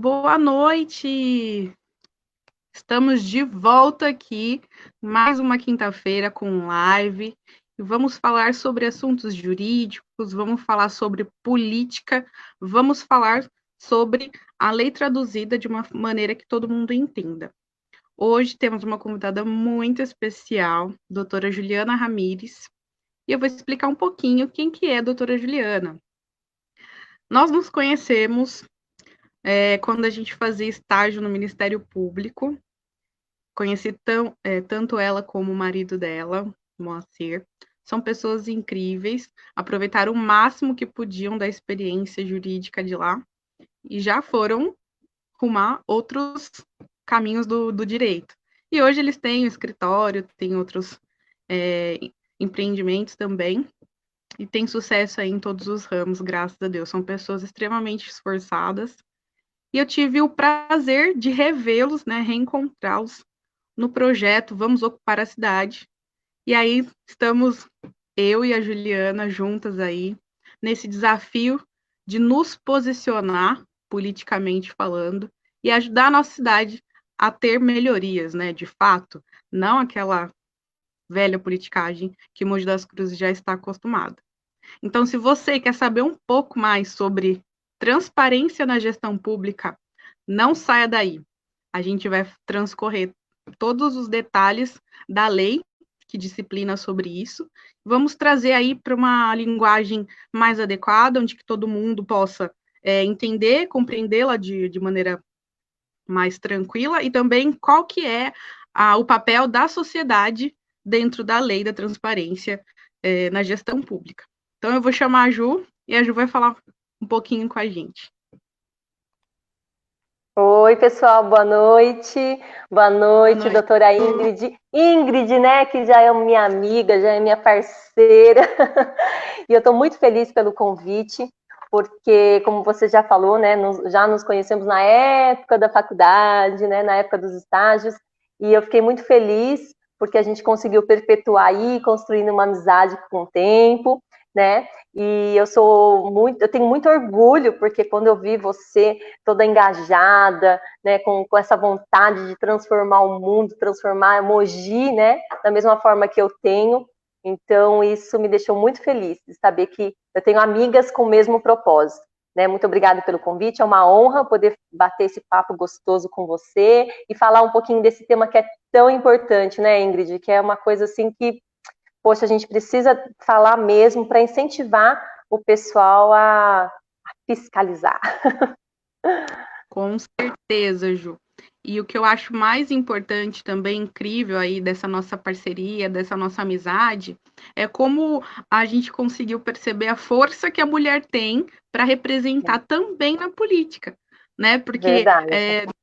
Boa noite! Estamos de volta aqui, mais uma quinta-feira com live, e vamos falar sobre assuntos jurídicos, vamos falar sobre política, vamos falar sobre a lei traduzida de uma maneira que todo mundo entenda. Hoje temos uma convidada muito especial, doutora Juliana Ramires, e eu vou explicar um pouquinho quem que é a doutora Juliana. Nós nos conhecemos quando a gente fazia estágio no Ministério Público. Conheci tanto ela como o marido dela, Moacir. São pessoas incríveis, aproveitaram o máximo que podiam da experiência jurídica de lá e já foram rumar outros caminhos do direito. E hoje eles têm um escritório, têm outros empreendimentos também, e têm sucesso aí em todos os ramos, graças a Deus. São pessoas extremamente esforçadas. E eu tive o prazer de revê-los, né, reencontrá-los no projeto Vamos Ocupar a Cidade. E aí estamos eu e a Juliana juntas aí nesse desafio de nos posicionar politicamente falando e ajudar a nossa cidade a ter melhorias, né, de fato, não aquela velha politicagem que Mogi das Cruzes já está acostumada. Então, se você quer saber um pouco mais sobre transparência na gestão pública, não saia daí. A gente vai transcorrer todos os detalhes da lei que disciplina sobre isso. Vamos trazer aí para uma linguagem mais adequada, onde que todo mundo possa entender, compreendê-la de maneira mais tranquila, e também qual que é o papel da sociedade dentro da lei da transparência na gestão pública. Então, eu vou chamar a Ju, e a Ju vai falar um pouquinho com a gente. Oi, pessoal, boa noite. Boa noite, doutora Ingrid. Ingrid, né, que já é minha amiga, já é minha parceira. E eu estou muito feliz pelo convite, porque, como você já falou, né, já nos conhecemos na época da faculdade, né, na época dos estágios, e eu fiquei muito feliz porque a gente conseguiu perpetuar aí, construindo uma amizade com o tempo, né? E eu tenho muito orgulho, porque quando eu vi você toda engajada, né, com essa vontade de transformar o mundo, transformar a Mogi, né, da mesma forma que eu tenho, então isso me deixou muito feliz, de saber que eu tenho amigas com o mesmo propósito. Né? Muito obrigada pelo convite, é uma honra poder bater esse papo gostoso com você e falar um pouquinho desse tema que é tão importante, né, Ingrid, que é uma coisa assim que, poxa, a gente precisa falar mesmo para incentivar o pessoal a fiscalizar. Com certeza, Ju. E o que eu acho mais importante também, incrível aí dessa nossa parceria, dessa nossa amizade, é como a gente conseguiu perceber a força que a mulher tem para representar também na política, né? Porque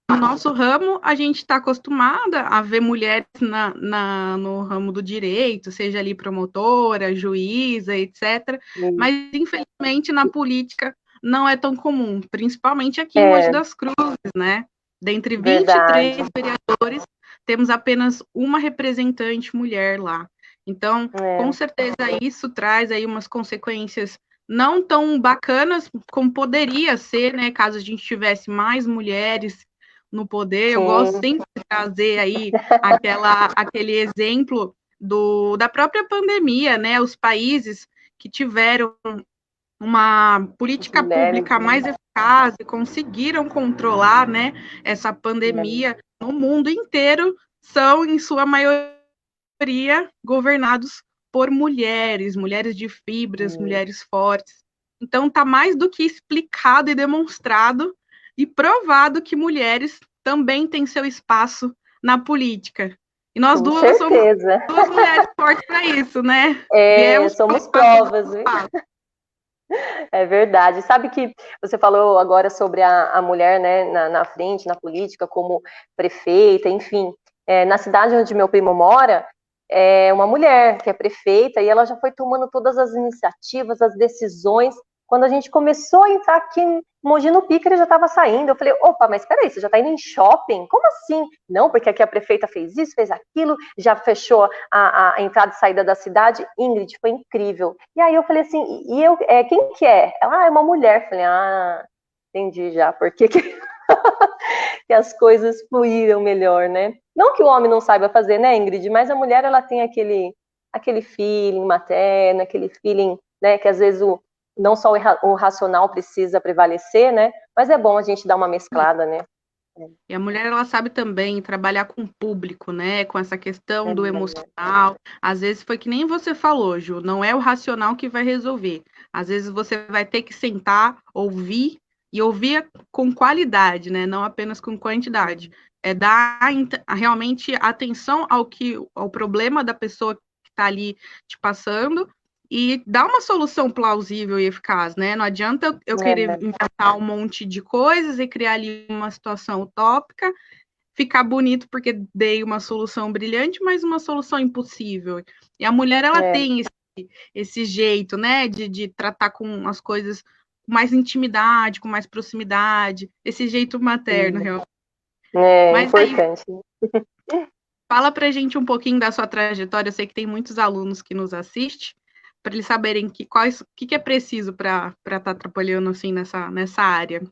no nosso ramo a gente está acostumada a ver mulheres no ramo do direito, seja ali promotora, juíza, etc. Mas infelizmente na política não é tão comum, principalmente aqui em Mogi das Cruzes, né? Dentre 23 vereadores, temos apenas uma representante mulher lá. Então, com certeza, isso traz aí umas consequências não tão bacanas como poderia ser, né? Caso a gente tivesse mais mulheres no poder. Sim. Eu gosto sempre de trazer aí aquele exemplo da própria pandemia, né? Os países que tiveram uma política pública mais eficaz e conseguiram controlar, né, essa pandemia no mundo inteiro, são, em sua maioria, governados por mulheres, mulheres de fibras, mulheres fortes. Então, está mais do que explicado e demonstrado e provado que mulheres também têm seu espaço na política. E nós duas somos duas mulheres fortes para isso, né? Somos provas, viu? É verdade. Sabe que você falou agora sobre a mulher, né, na frente, na política, como prefeita, enfim. Na cidade onde meu primo mora, é uma mulher que é prefeita e ela já foi tomando todas as iniciativas, as decisões. Quando a gente começou a entrar aqui em Mogi no Pico, ele já estava saindo. Eu falei, opa, mas peraí, você já está indo em shopping? Como assim? Não, porque aqui a prefeita fez isso, fez aquilo, já fechou a entrada e saída da cidade. Ingrid, foi incrível. E aí eu falei assim, quem que é? Ela, é uma mulher. Eu falei, entendi já, por que que as coisas fluíram melhor, né? Não que o homem não saiba fazer, né, Ingrid? Mas a mulher, ela tem aquele feeling materno, aquele feeling, né, que às vezes não só o racional precisa prevalecer, né? Mas é bom a gente dar uma mesclada, né? E a mulher, ela sabe também trabalhar com o público, né? Com essa questão do emocional. Às vezes foi que nem você falou, Ju, não é o racional que vai resolver. Às vezes você vai ter que sentar, ouvir e ouvir com qualidade, né? Não apenas com quantidade. É dar realmente atenção ao problema da pessoa que está ali te passando e dar uma solução plausível e eficaz, né? Não adianta eu querer inventar um monte de coisas e criar ali uma situação utópica, ficar bonito porque dei uma solução brilhante, mas uma solução impossível. E a mulher, ela tem esse jeito, né, de tratar com as coisas com mais intimidade, com mais proximidade, esse jeito materno, realmente. Mas importante. Aí, fala pra gente um pouquinho da sua trajetória. Eu sei que tem muitos alunos que nos assistem, para eles saberem que é preciso para estar trabalhando assim nessa área.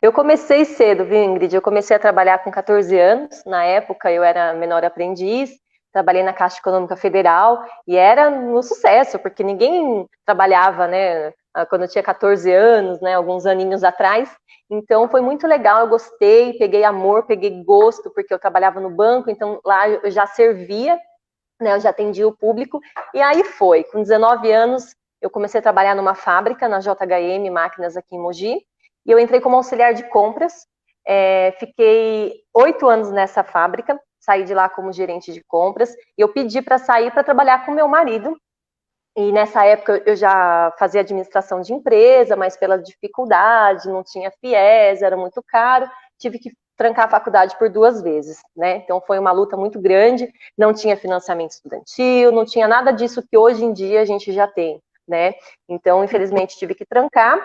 Eu comecei cedo, viu, Ingrid? Eu comecei a trabalhar com 14 anos. Na época, eu era menor aprendiz, trabalhei na Caixa Econômica Federal e era um sucesso, porque ninguém trabalhava, né, quando eu tinha 14 anos, né, alguns aninhos atrás. Então, foi muito legal, eu gostei, peguei amor, peguei gosto, porque eu trabalhava no banco, então lá eu já servia, né, eu já atendia o público. E aí foi, com 19 anos, eu comecei a trabalhar numa fábrica, na JHM Máquinas aqui em Mogi, e eu entrei como auxiliar de compras, fiquei 8 anos nessa fábrica, saí de lá como gerente de compras, e eu pedi para sair para trabalhar com meu marido, e nessa época eu já fazia administração de empresa, mas pela dificuldade, não tinha FIES, era muito caro, tive que trancar a faculdade por 2 vezes, né? Então foi uma luta muito grande, não tinha financiamento estudantil, não tinha nada disso que hoje em dia a gente já tem, né? Então, infelizmente, tive que trancar.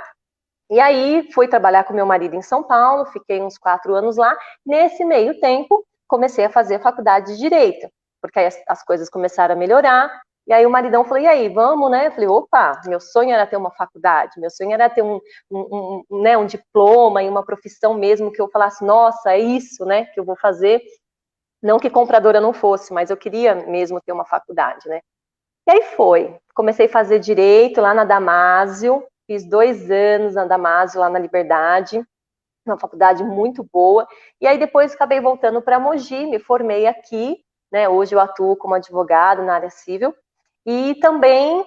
E aí fui trabalhar com meu marido em São Paulo, fiquei uns 4 anos lá. Nesse meio tempo, comecei a fazer faculdade de Direito, porque aí as coisas começaram a melhorar. E aí o maridão falou, e aí, vamos, né? Eu falei, opa, meu sonho era ter uma faculdade, meu sonho era ter né, um diploma e uma profissão mesmo que eu falasse, nossa, é isso, né, que eu vou fazer. Não que compradora não fosse, mas eu queria mesmo ter uma faculdade, né? E aí foi. Comecei a fazer Direito lá na Damásio, fiz 2 anos na Damásio, lá na Liberdade, uma faculdade muito boa. E aí depois acabei voltando para Mogi, me formei aqui, né? Hoje eu atuo como advogado na área civil. E também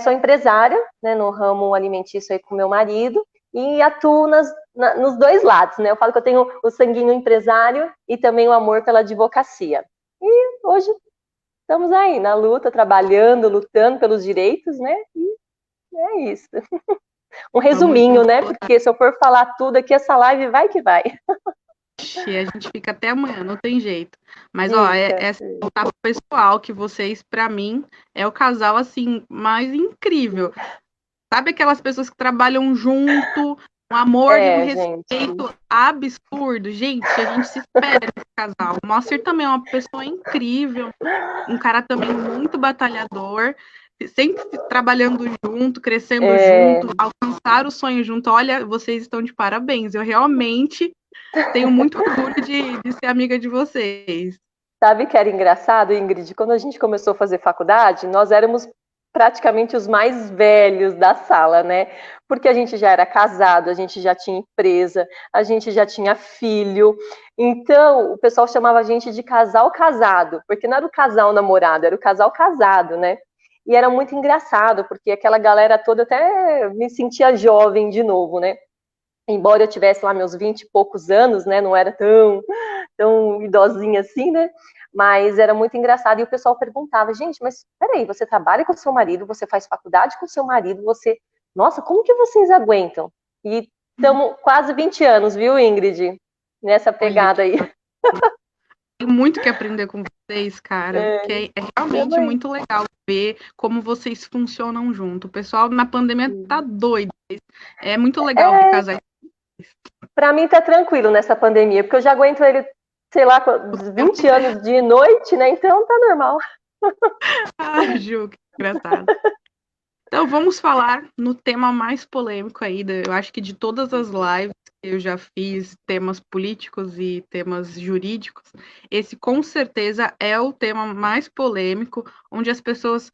sou empresária, né, no ramo alimentício aí com meu marido, e atuo nos 2 lados, né? Eu falo que eu tenho o sanguinho empresário e também o amor pela advocacia. E hoje estamos aí na luta, trabalhando, lutando pelos direitos, né? E é isso. Um resuminho, né? Porque se eu for falar tudo aqui, essa live vai que vai. A gente fica até amanhã, não tem jeito. Mas, ó, o pessoal que vocês, para mim, é o casal, assim, mais incrível. Sabe aquelas pessoas que trabalham junto, um amor e um respeito gente. Absurdo? Gente, a gente se espera nesse casal. O Moacir também é uma pessoa incrível, um cara também muito batalhador, sempre trabalhando junto, crescendo junto, alcançar o sonho junto. Olha, vocês estão de parabéns. Eu realmente tenho muito orgulho de ser amiga de vocês. Sabe que era engraçado, Ingrid? Quando a gente começou a fazer faculdade, nós éramos praticamente os mais velhos da sala, né? Porque a gente já era casado, a gente já tinha empresa, a gente já tinha filho. Então, o pessoal chamava a gente de casal casado, porque não era o casal namorado, era o casal casado, né? E era muito engraçado, porque aquela galera toda até me sentia jovem de novo, né? Embora eu tivesse lá meus 20 e poucos anos, né? Não era tão idosinha assim, né? Mas era muito engraçado. E o pessoal perguntava, gente, mas peraí, você trabalha com seu marido, você faz faculdade com seu marido, você... Nossa, como que vocês aguentam? E estamos quase 20 anos, viu, Ingrid? Nessa pegada aí. Tenho muito que aprender com vocês, cara. Que é realmente muito legal ver como vocês funcionam junto. O pessoal na pandemia tá doido. É muito legal ver casais. Pra mim tá tranquilo nessa pandemia, porque eu já aguento ele, sei lá, 20 anos de noite, né? Então tá normal. Ju, que engraçado. Então, vamos falar no tema mais polêmico aí, eu acho que de todas as lives que eu já fiz, temas políticos e temas jurídicos, esse com certeza é o tema mais polêmico, onde as pessoas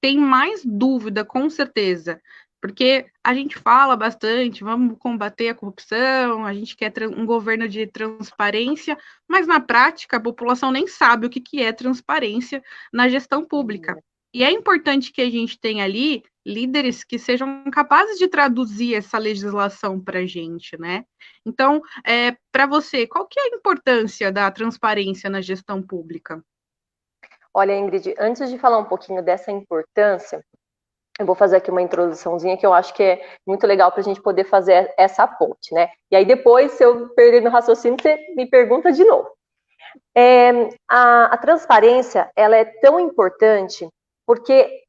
têm mais dúvida, com certeza. Porque a gente fala bastante, vamos combater a corrupção, a gente quer um governo de transparência, mas na prática a população nem sabe o que é transparência na gestão pública. E é importante que a gente tenha ali líderes que sejam capazes de traduzir essa legislação para a gente, né? Então, para você, qual que é a importância da transparência na gestão pública? Olha, Ingrid, antes de falar um pouquinho dessa importância, eu vou fazer aqui uma introduçãozinha que eu acho que é muito legal para a gente poder fazer essa ponte, né? E aí depois, se eu perder meu raciocínio, você me pergunta de novo. A transparência, ela é tão importante porque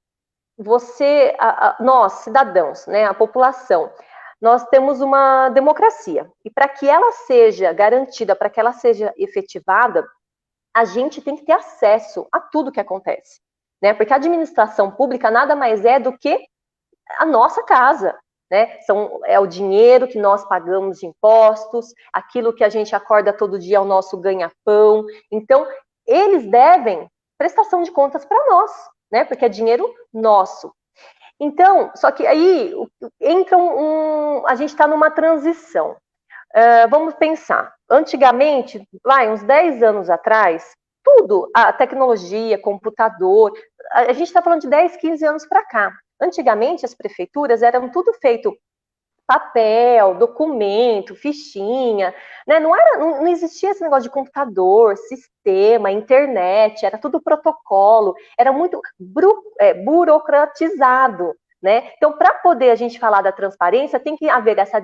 nós, cidadãos, né, a população, nós temos uma democracia. E para que ela seja garantida, para que ela seja efetivada, a gente tem que ter acesso a tudo que acontece. Né? Porque a administração pública nada mais é do que a nossa casa. Né? É o dinheiro que nós pagamos de impostos, aquilo que a gente acorda todo dia, é o nosso ganha-pão. Então, eles devem prestação de contas para nós, né? Porque é dinheiro nosso. Então, só que aí entra a gente está numa transição. Vamos pensar, antigamente, lá uns 10 anos atrás, tudo, a tecnologia, computador, a gente está falando de 10, 15 anos para cá. Antigamente, as prefeituras eram tudo feito papel, documento, fichinha, né? Não existia esse negócio de computador, sistema, internet, era tudo protocolo, era muito burocratizado, né? Então, para poder a gente falar da transparência, tem que haver essa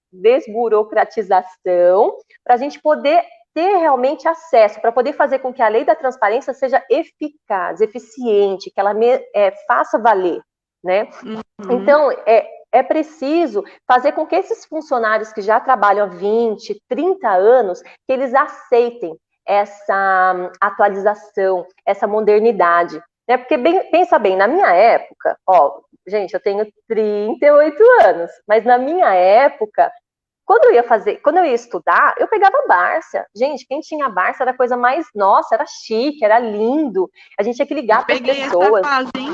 desburocratização para a gente poder ter realmente acesso, para poder fazer com que a lei da transparência seja eficaz, eficiente, que ela faça valer, né? Uhum. Então, é preciso fazer com que esses funcionários que já trabalham há 20, 30 anos, que eles aceitem essa atualização, essa modernidade. Né? Porque, pensa bem, na minha época, gente, eu tenho 38 anos, mas na minha época, quando eu ia estudar, eu pegava Barça. Gente, quem tinha Barça era a coisa mais, nossa, era chique, era lindo. A gente tinha que ligar para as pessoas. Essa fase, hein?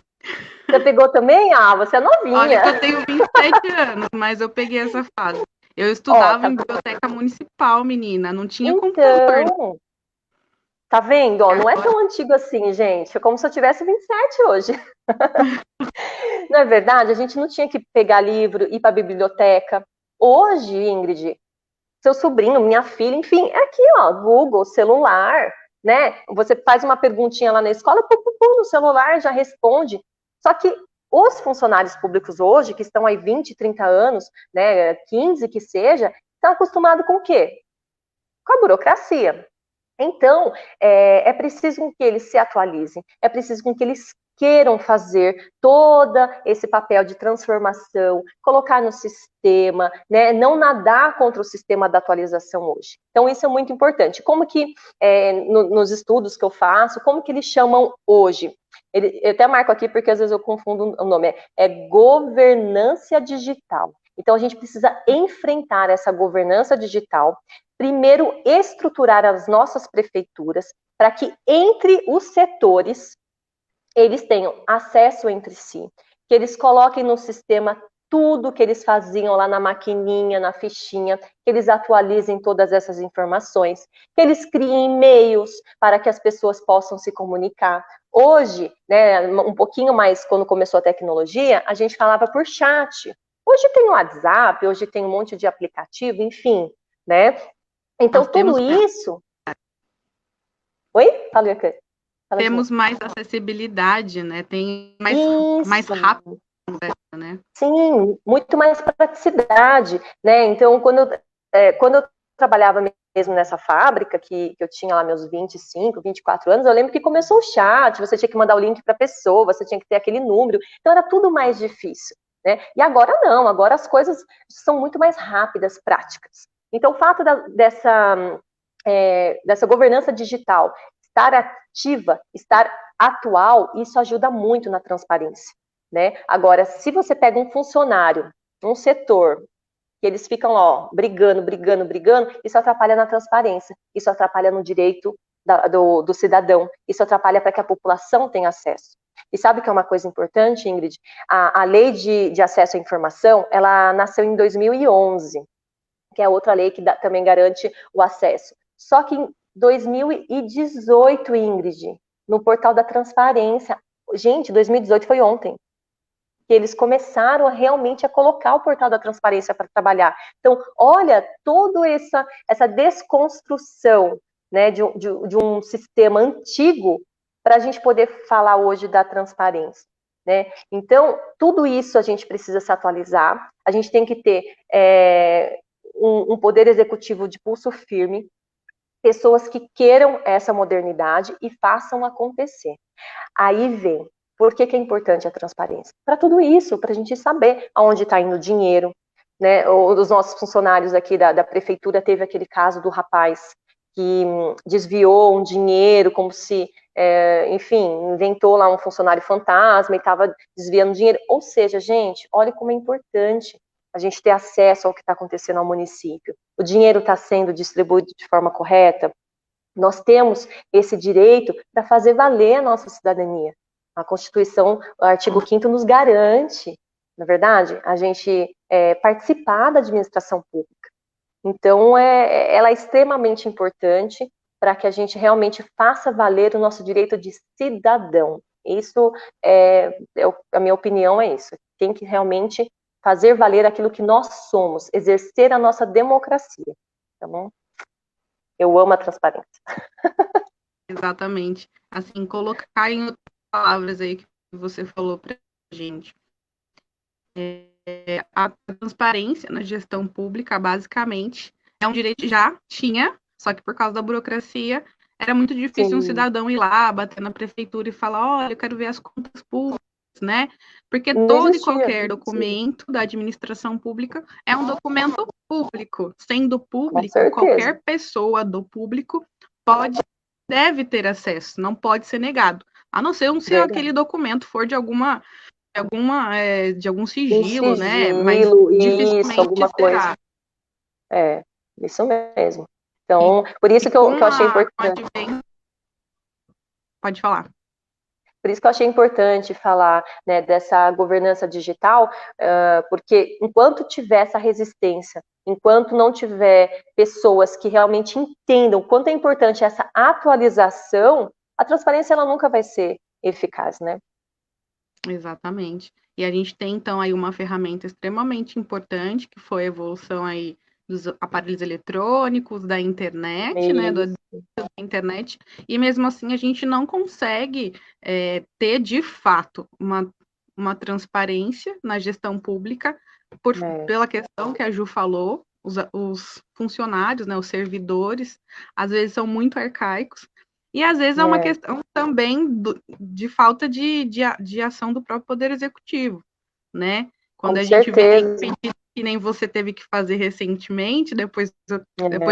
Você pegou também? Ah, você é novinha. Olha que eu tenho 27 anos, mas eu peguei essa fase. Eu estudava em biblioteca municipal, menina, não tinha computador. Tá vendo? Não é tão antigo assim, gente. É como se eu tivesse 27 hoje. Não é verdade? A gente não tinha que pegar livro, ir para a biblioteca. Hoje, Ingrid, seu sobrinho, minha filha, enfim, é aqui, ó, Google, celular, né? Você faz uma perguntinha lá na escola, no celular já responde. Só que os funcionários públicos hoje, que estão aí 20, 30 anos, né, 15 que seja, estão acostumados com o quê? Com a burocracia. Então, é preciso que eles se atualizem, é preciso que eles queiram fazer todo esse papel de transformação, colocar no sistema, né, não nadar contra o sistema da atualização hoje. Então, isso é muito importante. Como que, nos estudos que eu faço, como que eles chamam hoje? Eu até marco aqui porque às vezes eu confundo o nome, é governança digital. Então, a gente precisa enfrentar essa governança digital, primeiro estruturar as nossas prefeituras para que entre os setores eles tenham acesso entre si, que eles coloquem no sistema tudo que eles faziam lá na maquininha, na fichinha, que eles atualizem todas essas informações, que eles criem e-mails para que as pessoas possam se comunicar. Hoje, né, um pouquinho mais quando começou a tecnologia, a gente falava por chat. Hoje tem o WhatsApp, hoje tem um monte de aplicativo, enfim, né? Então, nós tudo isso... Oi? Fala, Iacane. Temos mais acessibilidade, né? Tem mais rápido, né? Sim, muito mais praticidade, né? Então, quando eu trabalhava mesmo nessa fábrica, que eu tinha lá meus 25, 24 anos, eu lembro que começou o chat, você tinha que mandar o link para a pessoa, você tinha que ter aquele número, então era tudo mais difícil, né? E agora não, agora as coisas são muito mais rápidas, práticas. Então, o fato dessa governança digital estar ativa, estar atual, isso ajuda muito na transparência, né? Agora, se você pega um funcionário, um setor, que eles ficam lá, ó, brigando, isso atrapalha na transparência, isso atrapalha no direito do cidadão, isso atrapalha para que a população tenha acesso. E sabe que é uma coisa importante, Ingrid? A lei de acesso à informação, ela nasceu em 2011, que é outra lei que também garante o acesso. Só que em 2018, Ingrid, no portal da transparência, gente, 2018 foi ontem, que eles começaram realmente a colocar o portal da transparência para trabalhar. Então, olha, toda essa desconstrução, né, de um sistema antigo para a gente poder falar hoje da transparência, né? Então, tudo isso a gente precisa se atualizar, a gente tem que ter um poder executivo de pulso firme, pessoas que queiram essa modernidade e façam acontecer. Aí vem, por que é importante a transparência? Para tudo isso, para a gente saber aonde está indo o dinheiro, né? Os nossos funcionários aqui da prefeitura teve aquele caso do rapaz que desviou um dinheiro, como se, enfim, inventou lá um funcionário fantasma e estava desviando dinheiro. Ou seja, gente, olha como é importante a gente ter acesso ao que está acontecendo ao município. O dinheiro está sendo distribuído de forma correta. Nós temos esse direito para fazer valer a nossa cidadania. A Constituição, o artigo 5º nos garante, na verdade, a gente participar da administração pública. Então, ela é extremamente importante para que a gente realmente faça valer o nosso direito de cidadão. Isso, a minha opinião é isso. Tem que realmente fazer valer aquilo que nós somos, exercer a nossa democracia, tá bom? Eu amo a transparência. Exatamente. Assim, colocar em outras palavras aí que você falou para a gente. A transparência na gestão pública, basicamente, é um direito que já tinha, só que por causa da burocracia, era muito difícil um cidadão ir lá, bater na prefeitura e falar, olha, eu quero ver as contas públicas, né? Porque todo e qualquer documento da administração pública é um documento público. Sendo público, qualquer pessoa do público deve ter acesso, não pode ser negado. A não ser se aquele documento for de algum sigilo, né? Mas isso, alguma coisa. Isso mesmo. Então, por isso que eu achei importante. Pode falar. Por isso que eu achei importante falar, né, dessa governança digital, porque enquanto tiver essa resistência, enquanto não tiver pessoas que realmente entendam o quanto é importante essa atualização, a transparência ela nunca vai ser eficaz, né? Exatamente. E a gente tem, então, aí uma ferramenta extremamente importante, que foi a evolução aí dos aparelhos eletrônicos, da internet, né, da internet, e mesmo assim a gente não consegue ter, de fato, uma transparência na gestão pública, pela questão que a Ju falou, os funcionários, né, os servidores, às vezes são muito arcaicos, e às vezes é uma questão também de falta de ação do próprio Poder Executivo, né? Quando a gente vê pedido que nem você teve que fazer recentemente, depois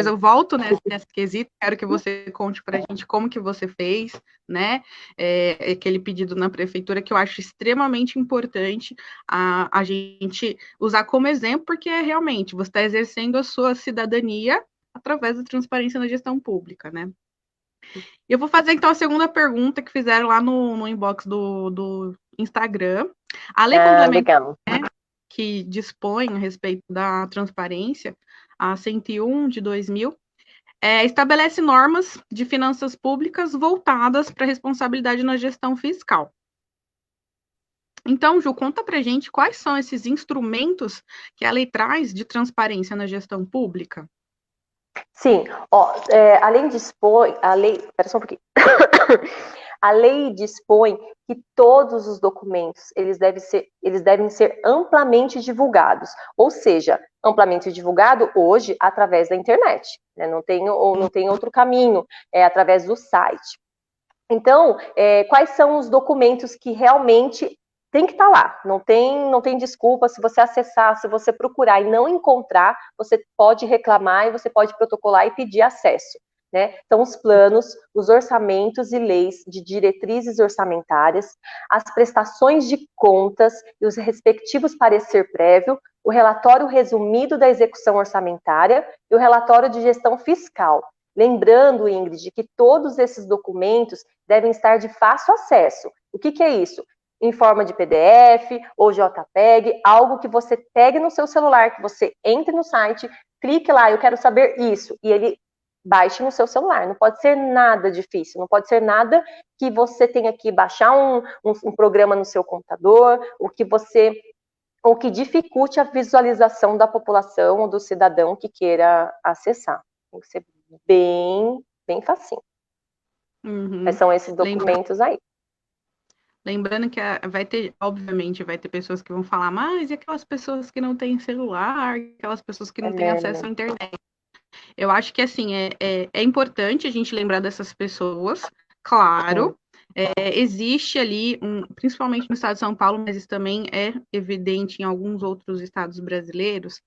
eu volto nesse quesito, quero que você conte para a gente como que você fez, né? Aquele pedido na prefeitura que eu acho extremamente importante a gente usar como exemplo, porque realmente você está exercendo a sua cidadania através da transparência na gestão pública, né? Eu vou fazer, então, a segunda pergunta que fizeram lá no inbox do Instagram. A lei complementar, né, que dispõe a respeito da transparência, a 101 de 2000, estabelece normas de finanças públicas voltadas para a responsabilidade na gestão fiscal. Então, Ju, conta para a gente quais são esses instrumentos que a lei traz de transparência na gestão pública. Sim, além dispõe, espera só um pouquinho. A lei dispõe que todos os documentos eles devem ser amplamente divulgados, ou seja, amplamente divulgado hoje através da internet, né? Não tem outro caminho, através do site. Então, quais são os documentos que realmente tem que estar lá, não tem desculpa. Se você acessar, se você procurar e não encontrar, você pode reclamar e você pode protocolar e pedir acesso, né? São os planos, os orçamentos e leis de diretrizes orçamentárias, as prestações de contas e os respectivos parecer prévio, o relatório resumido da execução orçamentária e o relatório de gestão fiscal. Lembrando, Ingrid, que todos esses documentos devem estar de fácil acesso. O que é isso? Em forma de PDF ou JPEG, algo que você pegue no seu celular, que você entre no site, clique lá, eu quero saber isso, e ele baixe no seu celular. Não pode ser nada difícil, não pode ser nada que você tenha que baixar um programa no seu computador, ou que dificulte a visualização da população ou do cidadão que queira acessar. Tem que ser bem facinho. Mas são esses documentos aí. Lembrando que obviamente, vai ter pessoas que vão falar, mas e aquelas pessoas que não têm celular, aquelas pessoas que não têm acesso à internet? Eu acho que, assim, é importante a gente lembrar dessas pessoas, claro. Existe ali, principalmente no estado de São Paulo, mas isso também é evidente em alguns outros estados brasileiros,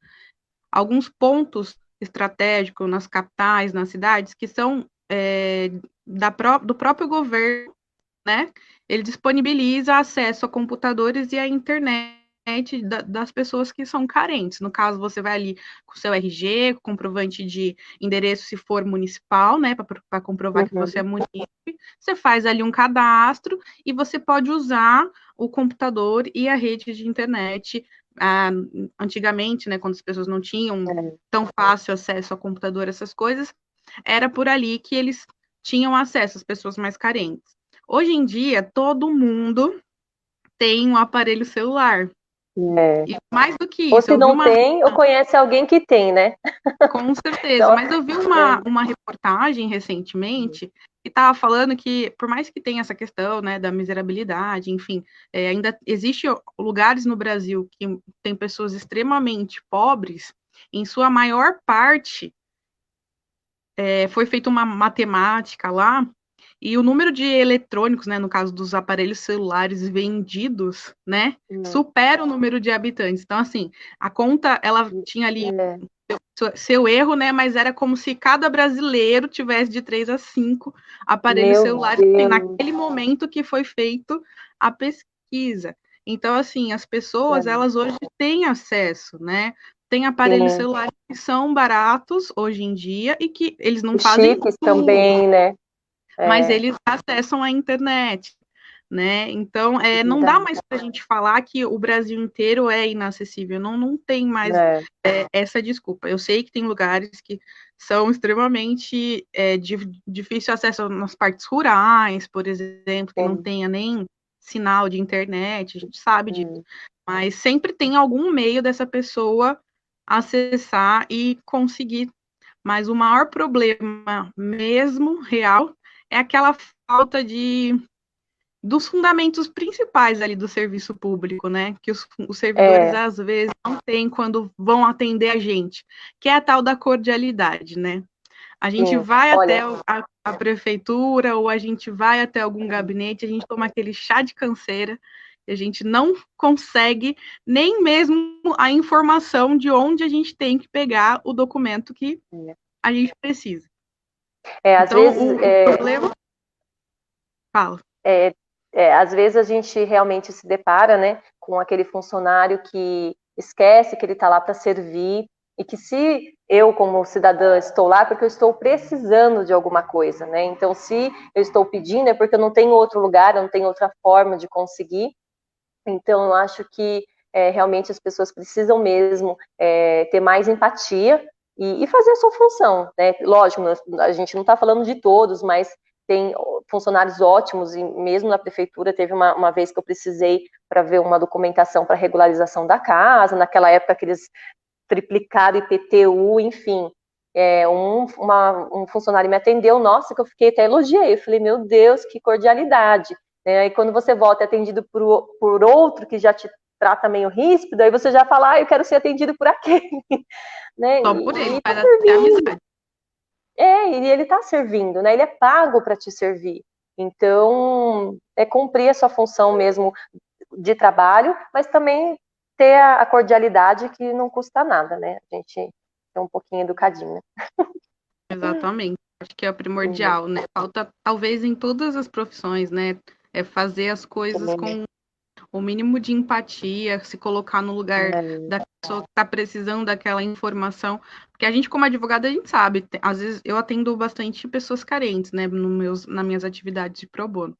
alguns pontos estratégicos nas capitais, nas cidades, que são do próprio governo, né? Ele disponibiliza acesso a computadores e à internet das pessoas que são carentes. No caso, você vai ali com o seu RG, com comprovante de endereço, se for municipal, né, para comprovar que você é munícipe, você faz ali um cadastro e você pode usar o computador e a rede de internet. Antigamente, né, quando as pessoas não tinham tão fácil acesso ao computador, essas coisas, era por ali que eles tinham acesso, as pessoas mais carentes. Hoje em dia, todo mundo tem um aparelho celular. E mais do que isso, ou se não tem, ou conhece alguém que tem, né? Com certeza, mas eu vi uma reportagem recentemente que estava falando que, por mais que tenha essa questão, né, da miserabilidade, enfim, ainda existe lugares no Brasil que tem pessoas extremamente pobres, em sua maior parte, foi feita uma matemática lá, e o número de eletrônicos, né, no caso dos aparelhos celulares vendidos, né, supera o número de habitantes. Então, assim, a conta, ela tinha ali seu erro, né, mas era como se cada brasileiro tivesse de 3 a 5 aparelhos celulares naquele momento que foi feito a pesquisa. Então, assim, as pessoas, elas hoje têm acesso, né, tem aparelhos celulares que são baratos hoje em dia e que eles não fazem chiques também, né? Mas eles acessam a internet, né? Então, não dá mais para a gente falar que o Brasil inteiro é inacessível, não tem mais essa desculpa. Eu sei que tem lugares que são extremamente difícil acesso nas partes rurais, por exemplo, que não tenha nem sinal de internet, a gente sabe disso. Mas sempre tem algum meio dessa pessoa acessar e conseguir. Mas o maior problema mesmo, real, é aquela falta dos fundamentos principais ali do serviço público, né? Que os servidores, às vezes, não têm quando vão atender a gente, que é a tal da cordialidade, né? A gente vai até a prefeitura ou a gente vai até algum gabinete, a gente toma aquele chá de canseira e a gente não consegue nem mesmo a informação de onde a gente tem que pegar o documento que a gente precisa. Às vezes, o problema... Fala. Às vezes a gente realmente se depara, né, com aquele funcionário que esquece que ele está lá para servir e que se eu, como cidadã, estou lá porque eu estou precisando de alguma coisa, né? Então, se eu estou pedindo é porque eu não tenho outro lugar, eu não tenho outra forma de conseguir. Então, eu acho que realmente as pessoas precisam mesmo ter mais empatia e fazer a sua função, né? Lógico, a gente não está falando de todos, mas tem funcionários ótimos, e mesmo na prefeitura teve uma vez que eu precisei para ver uma documentação para regularização da casa, naquela época aqueles triplicaram IPTU, enfim. Um funcionário me atendeu, nossa, que eu fiquei até elogiei, eu falei, meu Deus, que cordialidade. E quando você volta atendido por outro que já te trata meio ríspido, aí você já fala, eu quero ser atendido por aquele. Né? Só por ele, faz até amizade. E ele está servindo, né? Ele é pago para te servir. Então, é cumprir a sua função mesmo de trabalho, mas também ter a cordialidade que não custa nada, né? A gente é um pouquinho educadinho. Exatamente. Acho que é Uhum. primordial, né? Falta, talvez, em todas as profissões, né? É fazer as coisas com o mínimo de empatia, se colocar no lugar da pessoa que está precisando daquela informação. Porque a gente, como advogada, a gente sabe, às vezes eu atendo bastante pessoas carentes, né, nas minhas atividades de pro bono.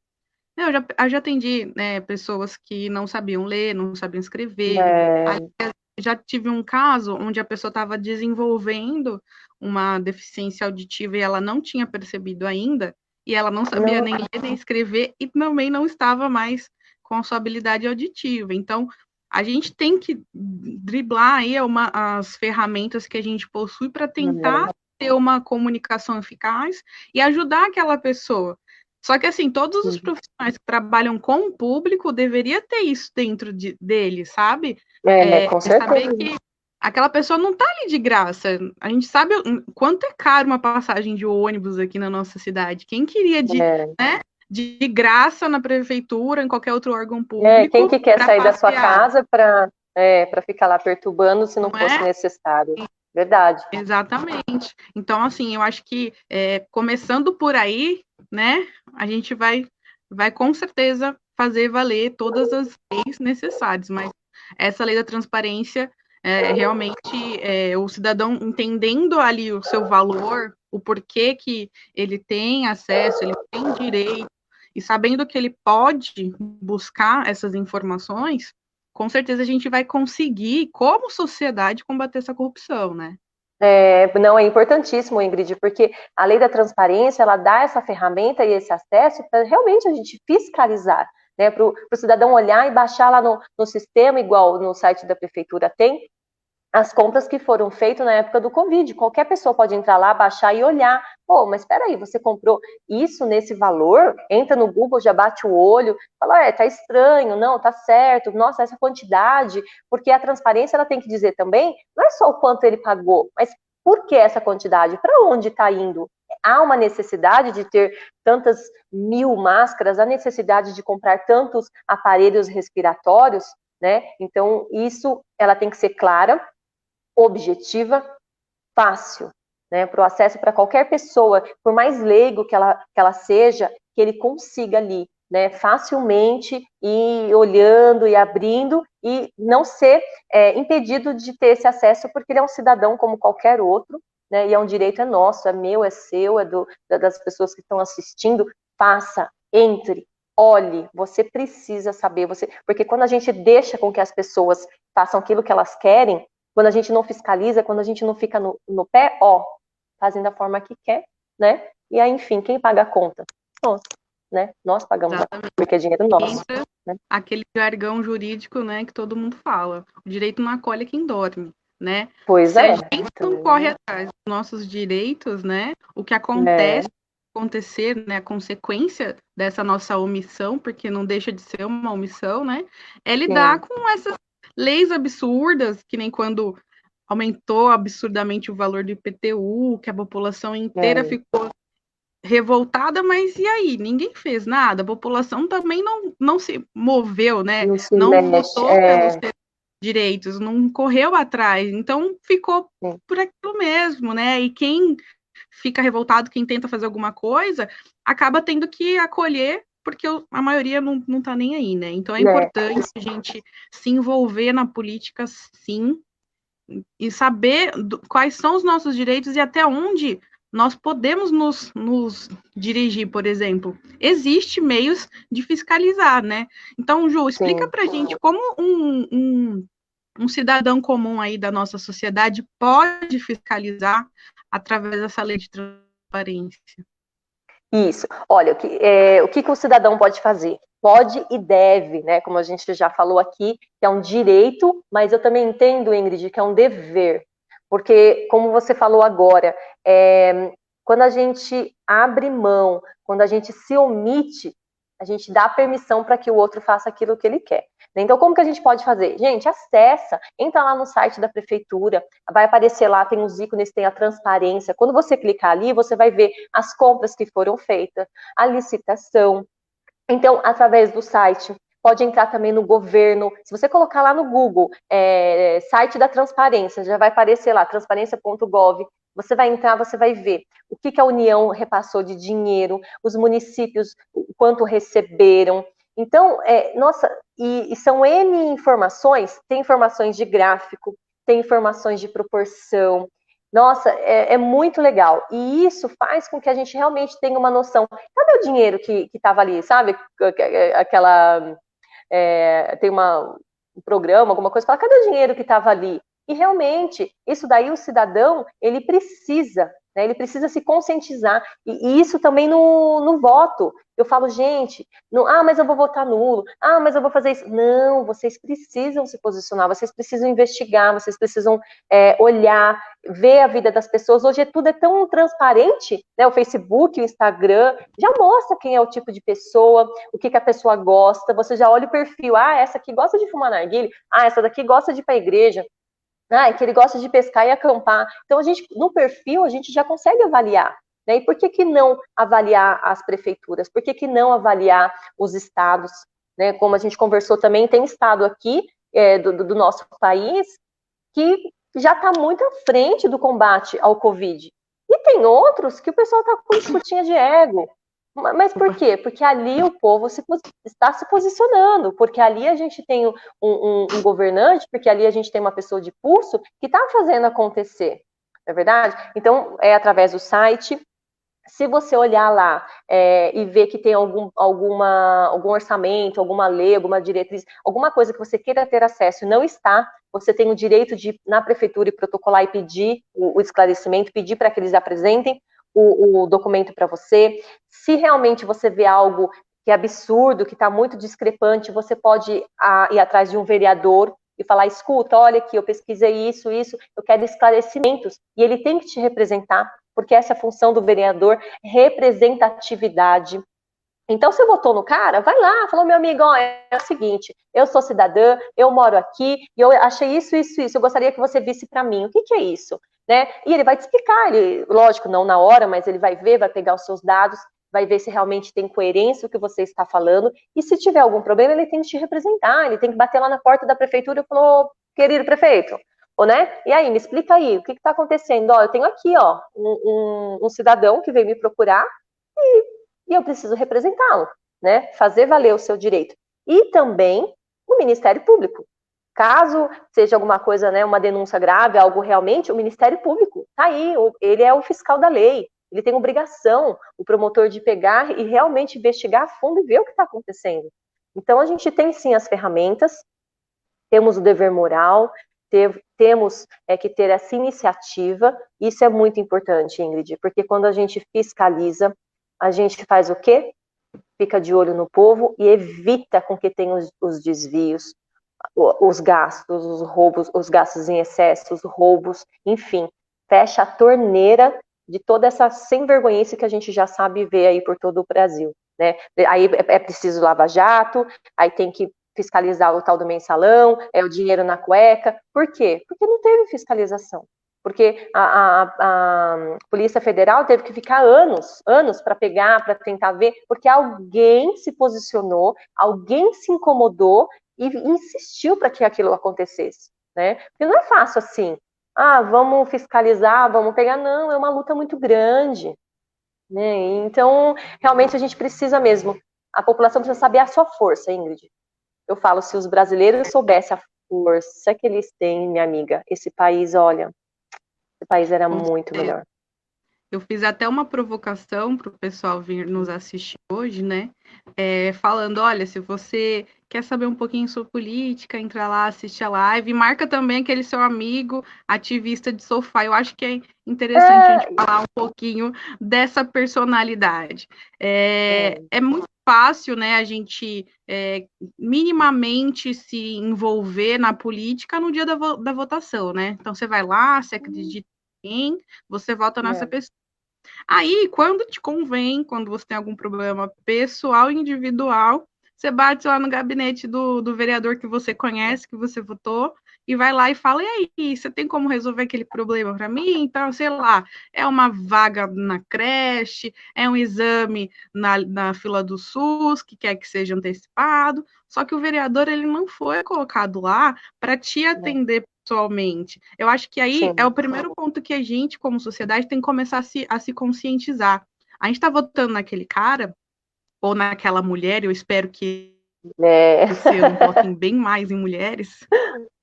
Eu já atendi, né, pessoas que não sabiam ler, não sabiam escrever. Aí, já tive um caso onde a pessoa estava desenvolvendo uma deficiência auditiva e ela não tinha percebido ainda, e ela não sabia Não, nem ler nem escrever e também não estava mais com a sua habilidade auditiva. Então, a gente tem que driblar aí as ferramentas que a gente possui para tentar ter uma comunicação eficaz e ajudar aquela pessoa. Só que, assim, todos os profissionais que trabalham com o público deveria ter isso dentro deles, sabe? com Saber certeza. que aquela pessoa não está ali de graça. A gente sabe quanto é caro uma passagem de ônibus aqui na nossa cidade. Quem queria né, de graça na prefeitura, em qualquer outro órgão Quem público, que quer para sair da sua passear, casa para ficar lá perturbando se não não fosse é? necessário? Verdade. Exatamente. Então, assim, eu acho que começando por aí, né, a gente vai com certeza fazer valer todas as leis necessárias, mas essa lei da transparência realmente o cidadão entendendo ali o seu valor, o porquê que ele tem acesso, ele tem direito, e sabendo que ele pode buscar essas informações, com certeza a gente vai conseguir, como sociedade, combater essa corrupção, né? Não, é importantíssimo, Ingrid, porque a lei da transparência, ela dá essa ferramenta e esse acesso para realmente a gente fiscalizar, né, para o cidadão olhar e baixar lá no sistema, igual no site da prefeitura tem, as compras que foram feitas na época do Covid. Qualquer pessoa pode entrar lá, baixar e olhar. Pô, mas espera aí, você comprou isso nesse valor? Entra no Google, já bate o olho, fala, tá estranho, não, tá certo, nossa, essa quantidade, porque a transparência ela tem que dizer também, não é só o quanto ele pagou, mas por que essa quantidade? Para onde está indo? Há uma necessidade de ter tantas 1.000 máscaras, há necessidade de comprar tantos aparelhos respiratórios, né? Então, isso ela tem que ser clara, objetiva, fácil, né, para o acesso para qualquer pessoa, por mais leigo que ela seja, que ele consiga ali, né, facilmente ir olhando e abrindo e não ser impedido de ter esse acesso, porque ele é um cidadão como qualquer outro, né, e é um direito, é nosso, é meu, é seu, das pessoas que estão assistindo. Faça, entre, olhe, você precisa saber, porque quando a gente deixa com que as pessoas façam aquilo que elas querem, quando a gente não fiscaliza, quando a gente não fica no pé, fazem da forma que quer, né? E aí, enfim, quem paga a conta? Nós, né? Nós pagamos a conta, porque é dinheiro nosso. Entra Né? aquele jargão jurídico, né, que todo mundo fala. O direito não acolhe quem dorme, né? Pois Se a é. gente não corre atrás dos nossos direitos, né, o que acontecer, né, a consequência dessa nossa omissão, porque não deixa de ser uma omissão, né, é lidar Sim. com essas leis absurdas, que nem quando aumentou absurdamente o valor do IPTU, que a população inteira ficou revoltada, mas e aí? Ninguém fez nada, a população também não se moveu, né? Não se Não mexe. votou pelos seus direitos, não correu atrás, então ficou por aquilo mesmo, né? E quem fica revoltado, quem tenta fazer alguma coisa, acaba tendo que acolher, porque a maioria não tá nem aí, né? Então é importante a gente se envolver na política, sim, e saber quais são os nossos direitos e até onde nós podemos nos dirigir, por exemplo. Existe meios de fiscalizar, né? Então, Ju, explica para a gente como um cidadão comum aí da nossa sociedade pode fiscalizar através dessa lei de transparência. Isso. Olha, o que o cidadão pode fazer? Pode e deve, né? Como a gente já falou aqui, que é um direito, mas eu também entendo, Ingrid, que é um dever. Porque, como você falou agora, quando a gente abre mão, quando a gente se omite, a gente dá permissão para que o outro faça aquilo que ele quer. Então, como que a gente pode fazer? Gente, acessa, entra lá no site da prefeitura, vai aparecer lá, tem os ícones, tem a transparência. Quando você clicar ali, você vai ver as compras que foram feitas, a licitação. Então, através do site, pode entrar também no governo. Se você colocar lá no Google, site da transparência, já vai aparecer lá, transparência.gov. Você vai entrar, você vai ver o que a União repassou de dinheiro, os municípios, o quanto receberam. Então, nossa, e são N informações, tem informações de gráfico, tem informações de proporção. Nossa, é muito legal. E isso faz com que a gente realmente tenha uma noção. Cadê o dinheiro que estava ali, sabe? Aquela... tem um programa, alguma coisa, fala, cadê o dinheiro que estava ali? E realmente, isso daí o cidadão, ele precisa, né? Ele precisa se conscientizar. E isso também no voto. Eu falo, gente, mas eu vou votar nulo. Mas eu vou fazer isso. Não, vocês precisam se posicionar, vocês precisam investigar, vocês precisam olhar, ver a vida das pessoas. Hoje tudo é tão transparente, né? O Facebook, o Instagram, já mostra quem é o tipo de pessoa, o que a pessoa gosta. Você já olha o perfil. Essa aqui gosta de fumar narguilé. Essa daqui gosta de ir para a igreja. É que ele gosta de pescar e acampar. Então, no perfil, a gente já consegue avaliar. Né? E por que não avaliar as prefeituras? Por que não avaliar os estados? Né? Como a gente conversou também, tem estado aqui do nosso país que já está muito à frente do combate ao Covid. E tem outros que o pessoal está com disputinha de ego. Mas por quê? Porque ali o povo está se posicionando, porque ali a gente tem um governante, porque ali a gente tem uma pessoa de pulso que está fazendo acontecer, não é verdade? Então, é através do site. Se você olhar lá e ver que tem algum orçamento, alguma lei, alguma diretriz, alguma coisa que você queira ter acesso e não está, você tem o direito de ir na prefeitura e protocolar e pedir o esclarecimento, pedir para que eles apresentem o documento para você. Se realmente você vê algo que é absurdo, que está muito discrepante, você pode ir atrás de um vereador e falar, escuta, olha aqui, eu pesquisei isso, eu quero esclarecimentos, e ele tem que te representar, porque essa é a função do vereador, representatividade. Então, você votou no cara, vai lá, falou, meu amigo, é o seguinte, eu sou cidadã, eu moro aqui, e eu achei isso, eu gostaria que você visse para mim, o que é isso? Né? E ele vai te explicar, lógico, não na hora, mas ele vai ver, vai pegar os seus dados, vai ver se realmente tem coerência o que você está falando, e se tiver algum problema, ele tem que te representar, ele tem que bater lá na porta da prefeitura e falar, querido prefeito, né? E aí, me explica aí, o que está acontecendo? Eu tenho aqui, um cidadão que veio me procurar, e eu preciso representá-lo, né? Fazer valer o seu direito. E também o Ministério Público. Caso seja alguma coisa, né, uma denúncia grave, algo realmente, o Ministério Público está aí, ele é o fiscal da lei, ele tem obrigação, o promotor, de pegar e realmente investigar a fundo e ver o que está acontecendo. Então, a gente tem sim as ferramentas, temos o dever moral, temos que ter essa iniciativa, isso é muito importante, Ingrid, porque quando a gente fiscaliza, a gente faz o quê? Fica de olho no povo e evita com que tenha os desvios, os gastos, os roubos, os gastos em excesso, os roubos, enfim, fecha a torneira de toda essa sem-vergonhice que a gente já sabe ver aí por todo o Brasil, né? Aí é preciso lava-jato, aí tem que fiscalizar o tal do mensalão, o dinheiro na cueca. Por quê? Porque não teve fiscalização. Porque a Polícia Federal teve que ficar anos para pegar, para tentar ver, porque alguém se posicionou, alguém se incomodou e insistiu para que aquilo acontecesse, né? Porque não é fácil assim, vamos fiscalizar, vamos pegar, não, é uma luta muito grande, né? Então, realmente a gente precisa mesmo, a população precisa saber a sua força, Ingrid. Eu falo, se os brasileiros soubessem a força que eles têm, minha amiga, esse país, olha, esse país era muito melhor. Eu fiz até uma provocação para o pessoal vir nos assistir hoje, né? Falando, olha, se você quer saber um pouquinho sobre política, entra lá, assiste a live, marca também aquele seu amigo ativista de sofá. Eu acho que é interessante a gente falar um pouquinho dessa personalidade. É muito fácil, né, a gente minimamente se envolver na política no dia da votação, né? Então, você vai lá, você acredita em, você vota nessa pessoa. Aí, quando te convém, quando você tem algum problema pessoal, individual, você bate lá no gabinete do vereador que você conhece, que você votou, e vai lá e fala, e aí, você tem como resolver aquele problema para mim? Então, sei lá, é uma vaga na creche, é um exame na fila do SUS, que quer que seja antecipado, só que o vereador, ele não foi colocado lá para te atender pessoalmente. Eu acho que aí é o primeiro ponto que a gente, como sociedade, tem que começar a se conscientizar. A gente está votando naquele cara, ou naquela mulher, eu espero que esse ano votem bem mais em mulheres.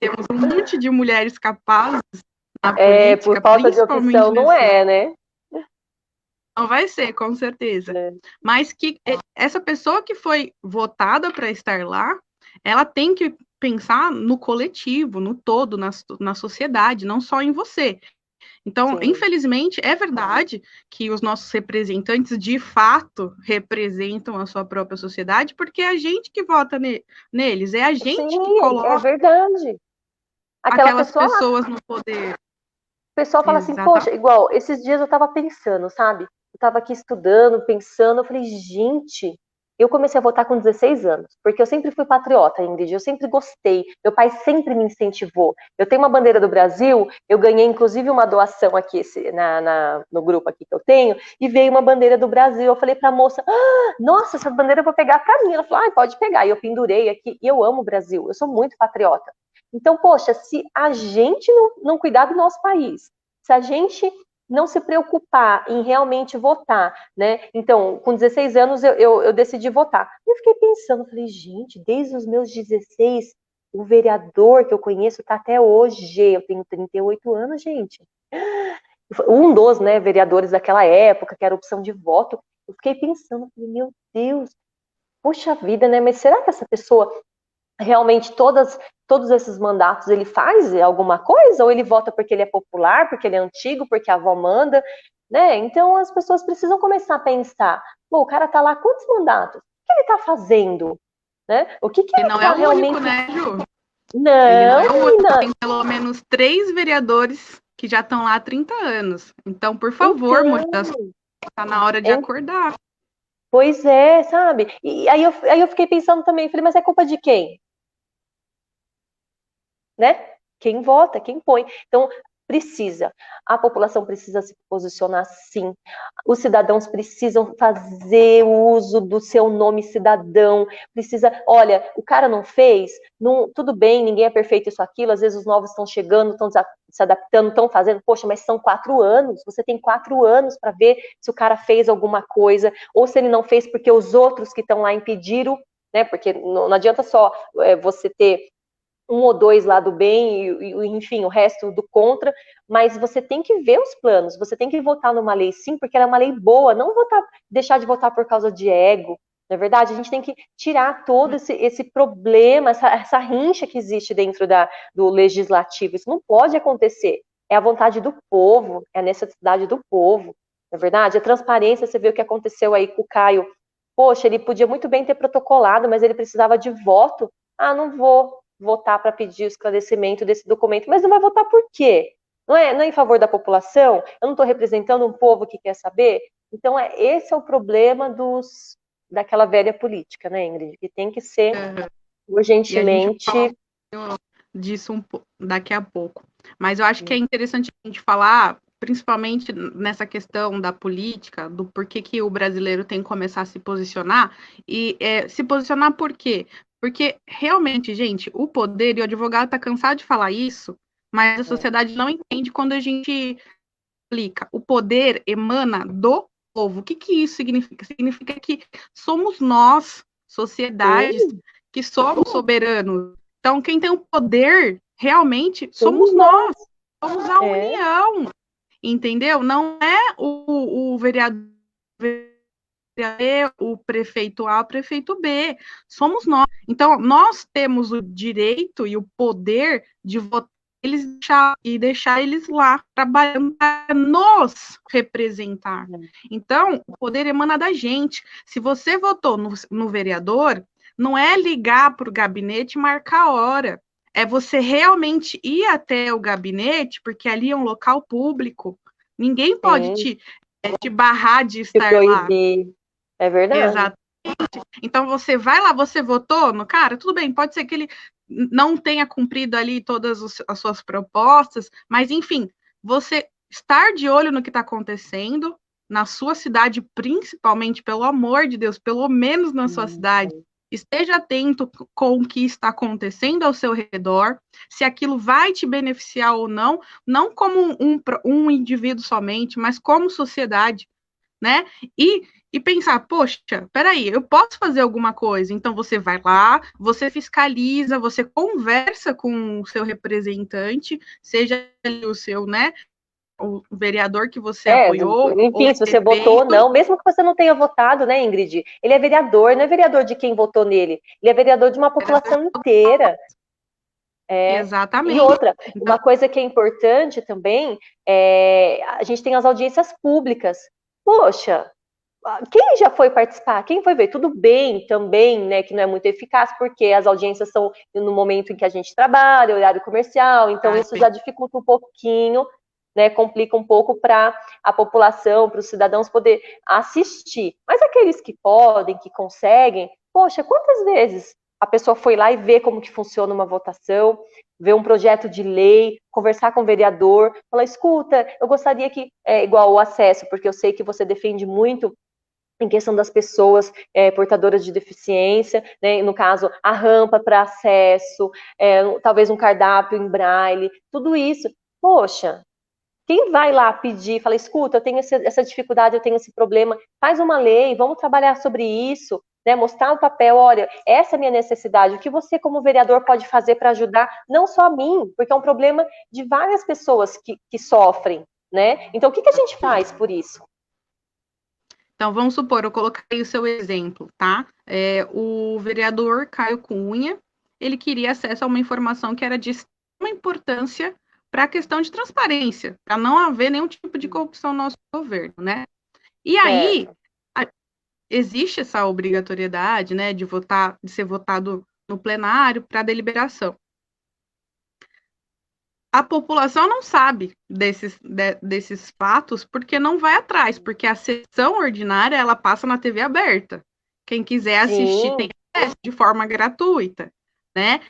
Temos um monte de mulheres capazes na política, por falta de principalmente opção, não né? Não vai ser, com certeza. Mas que essa pessoa que foi votada para estar lá, ela tem que pensar no coletivo, no todo, na sociedade, não só em você. Então, infelizmente, é verdade que os nossos representantes, de fato, representam a sua própria sociedade, porque é a gente que vota neles, é a gente que coloca verdade. aquelas pessoas no poder. O pessoal fala assim, poxa, igual, esses dias eu tava pensando, sabe? Eu tava aqui estudando, pensando, eu falei, gente, eu comecei a votar com 16 anos, porque eu sempre fui patriota, Ingrid, eu sempre gostei, meu pai sempre me incentivou. Eu tenho uma bandeira do Brasil, eu ganhei inclusive uma doação aqui no grupo aqui que eu tenho, e veio uma bandeira do Brasil. Eu falei pra moça, nossa, essa bandeira eu vou pegar pra mim. Ela falou, pode pegar. E eu pendurei aqui, e eu amo o Brasil, eu sou muito patriota. Então, poxa, se a gente não cuidar do nosso país, se a gente não se preocupar em realmente votar, né? Então, com 16 anos eu decidi votar. E eu fiquei pensando, falei, gente, desde os meus 16, o vereador que eu conheço está até hoje. Eu tenho 38 anos, gente. Um dos, né, vereadores daquela época, que era opção de voto. Eu fiquei pensando, falei, meu Deus, poxa vida, né? Mas será que essa pessoa realmente todos esses mandatos ele faz alguma coisa? Ou ele vota porque ele é popular, porque ele é antigo, porque a avó manda, né? Então as pessoas precisam começar a pensar, pô, o cara tá lá quantos mandatos? O que ele tá fazendo? Né? O que ele não tá é o realmente... único, né, Ju? Não, ele não é o único, tem pelo menos 3 vereadores que já estão lá há 30 anos. Então, por favor, mudança, tá na hora de acordar. Pois é, sabe? E aí eu fiquei pensando também, falei, mas é culpa de quem? Né? Quem vota, quem põe. Então, a população precisa se posicionar sim. Os cidadãos precisam fazer uso do seu nome cidadão. Olha, o cara não fez, tudo bem, ninguém é perfeito isso, aquilo, às vezes os novos estão chegando, estão se adaptando, estão fazendo, poxa, mas são 4 anos, você tem 4 anos para ver se o cara fez alguma coisa, ou se ele não fez porque os outros que estão lá impediram, né? Porque não adianta só você ter 1 ou 2 lá do bem e, enfim, o resto do contra, mas você tem que ver os planos, você tem que votar numa lei sim, porque ela é uma lei boa, não deixar de votar por causa de ego, não é verdade? A gente tem que tirar todo esse problema, essa rincha que existe dentro do legislativo, isso não pode acontecer, é a vontade do povo, é a necessidade do povo, não é verdade? A transparência, você vê o que aconteceu aí com o Caio, poxa, ele podia muito bem ter protocolado, mas ele precisava de voto, não vou votar para pedir o esclarecimento desse documento, mas não vai votar por quê? Não é em favor da população? Eu não estou representando um povo que quer saber? Então, esse é o problema daquela velha política, né, Ingrid? Que tem que ser urgentemente... E a gente fala disso daqui a pouco. Mas eu acho que é interessante a gente falar, principalmente nessa questão da política, do porquê que o brasileiro tem que começar a se posicionar. E se posicionar por quê? Porque, realmente, gente, o poder, e o advogado está cansado de falar isso, mas a sociedade não entende quando a gente explica. O poder emana do povo. O que isso significa? Significa que somos nós, sociedades, que somos soberanos. Então, quem tem o poder, realmente, somos nós. Somos a união. Entendeu? Não é o vereador, o prefeito A, o prefeito B. Somos nós. Então, nós temos o direito e o poder de votar eles deixar eles lá trabalhando para nos representar. Então, o poder emana da gente. Se você votou no vereador, não é ligar para o gabinete e marcar a hora. É você realmente ir até o gabinete, porque ali é um local público. Ninguém pode te barrar de estar lá. É verdade. Exatamente. Então você vai lá, você votou no cara, tudo bem, pode ser que ele não tenha cumprido ali todas as suas propostas, mas enfim, você estar de olho no que está acontecendo na sua cidade, principalmente, pelo amor de Deus, pelo menos na sua cidade, esteja atento com o que está acontecendo ao seu redor, se aquilo vai te beneficiar ou não, não como um indivíduo somente, mas como sociedade, né? E pensar, poxa, peraí, eu posso fazer alguma coisa. Então você vai lá, você fiscaliza, você conversa com o seu representante, seja o seu, né, o vereador que você apoiou, ou enfim, se você votou ou não, mesmo que você não tenha votado, né, Ingrid? Ele é vereador, não é vereador de quem votou nele, ele é vereador de uma população inteira. Exatamente. E outra, uma coisa que é importante também, a gente tem as audiências públicas. Poxa, quem já foi participar? Quem foi ver? Tudo bem também, né, que não é muito eficaz, porque as audiências são no momento em que a gente trabalha, horário comercial, então isso já dificulta um pouquinho, né, complica um pouco para a população, para os cidadãos poder assistir. Mas aqueles que podem, que conseguem, poxa, quantas vezes a pessoa foi lá e vê como que funciona uma votação, ver um projeto de lei, conversar com o vereador, falar, escuta, eu gostaria que, igual o acesso, porque eu sei que você defende muito em questão das pessoas portadoras de deficiência, né, no caso, a rampa para acesso, talvez um cardápio em braille, tudo isso. Poxa, quem vai lá pedir, fala, escuta, eu tenho essa dificuldade, eu tenho esse problema, faz uma lei, vamos trabalhar sobre isso, né, mostrar o papel, olha, essa é a minha necessidade, o que você como vereador pode fazer para ajudar, não só a mim, porque é um problema de várias pessoas que sofrem, né? Então, o que a gente faz por isso? Então, vamos supor, eu coloquei o seu exemplo, tá? O vereador Caio Cunha, ele queria acesso a uma informação que era de extrema importância para a questão de transparência, para não haver nenhum tipo de corrupção no nosso governo, né? E aí, existe essa obrigatoriedade, né, de votar, de ser votado no plenário para deliberação. A população não sabe desses fatos porque não vai atrás, porque a sessão ordinária ela passa na TV aberta. Quem quiser assistir Sim. tem acesso de forma gratuita, né?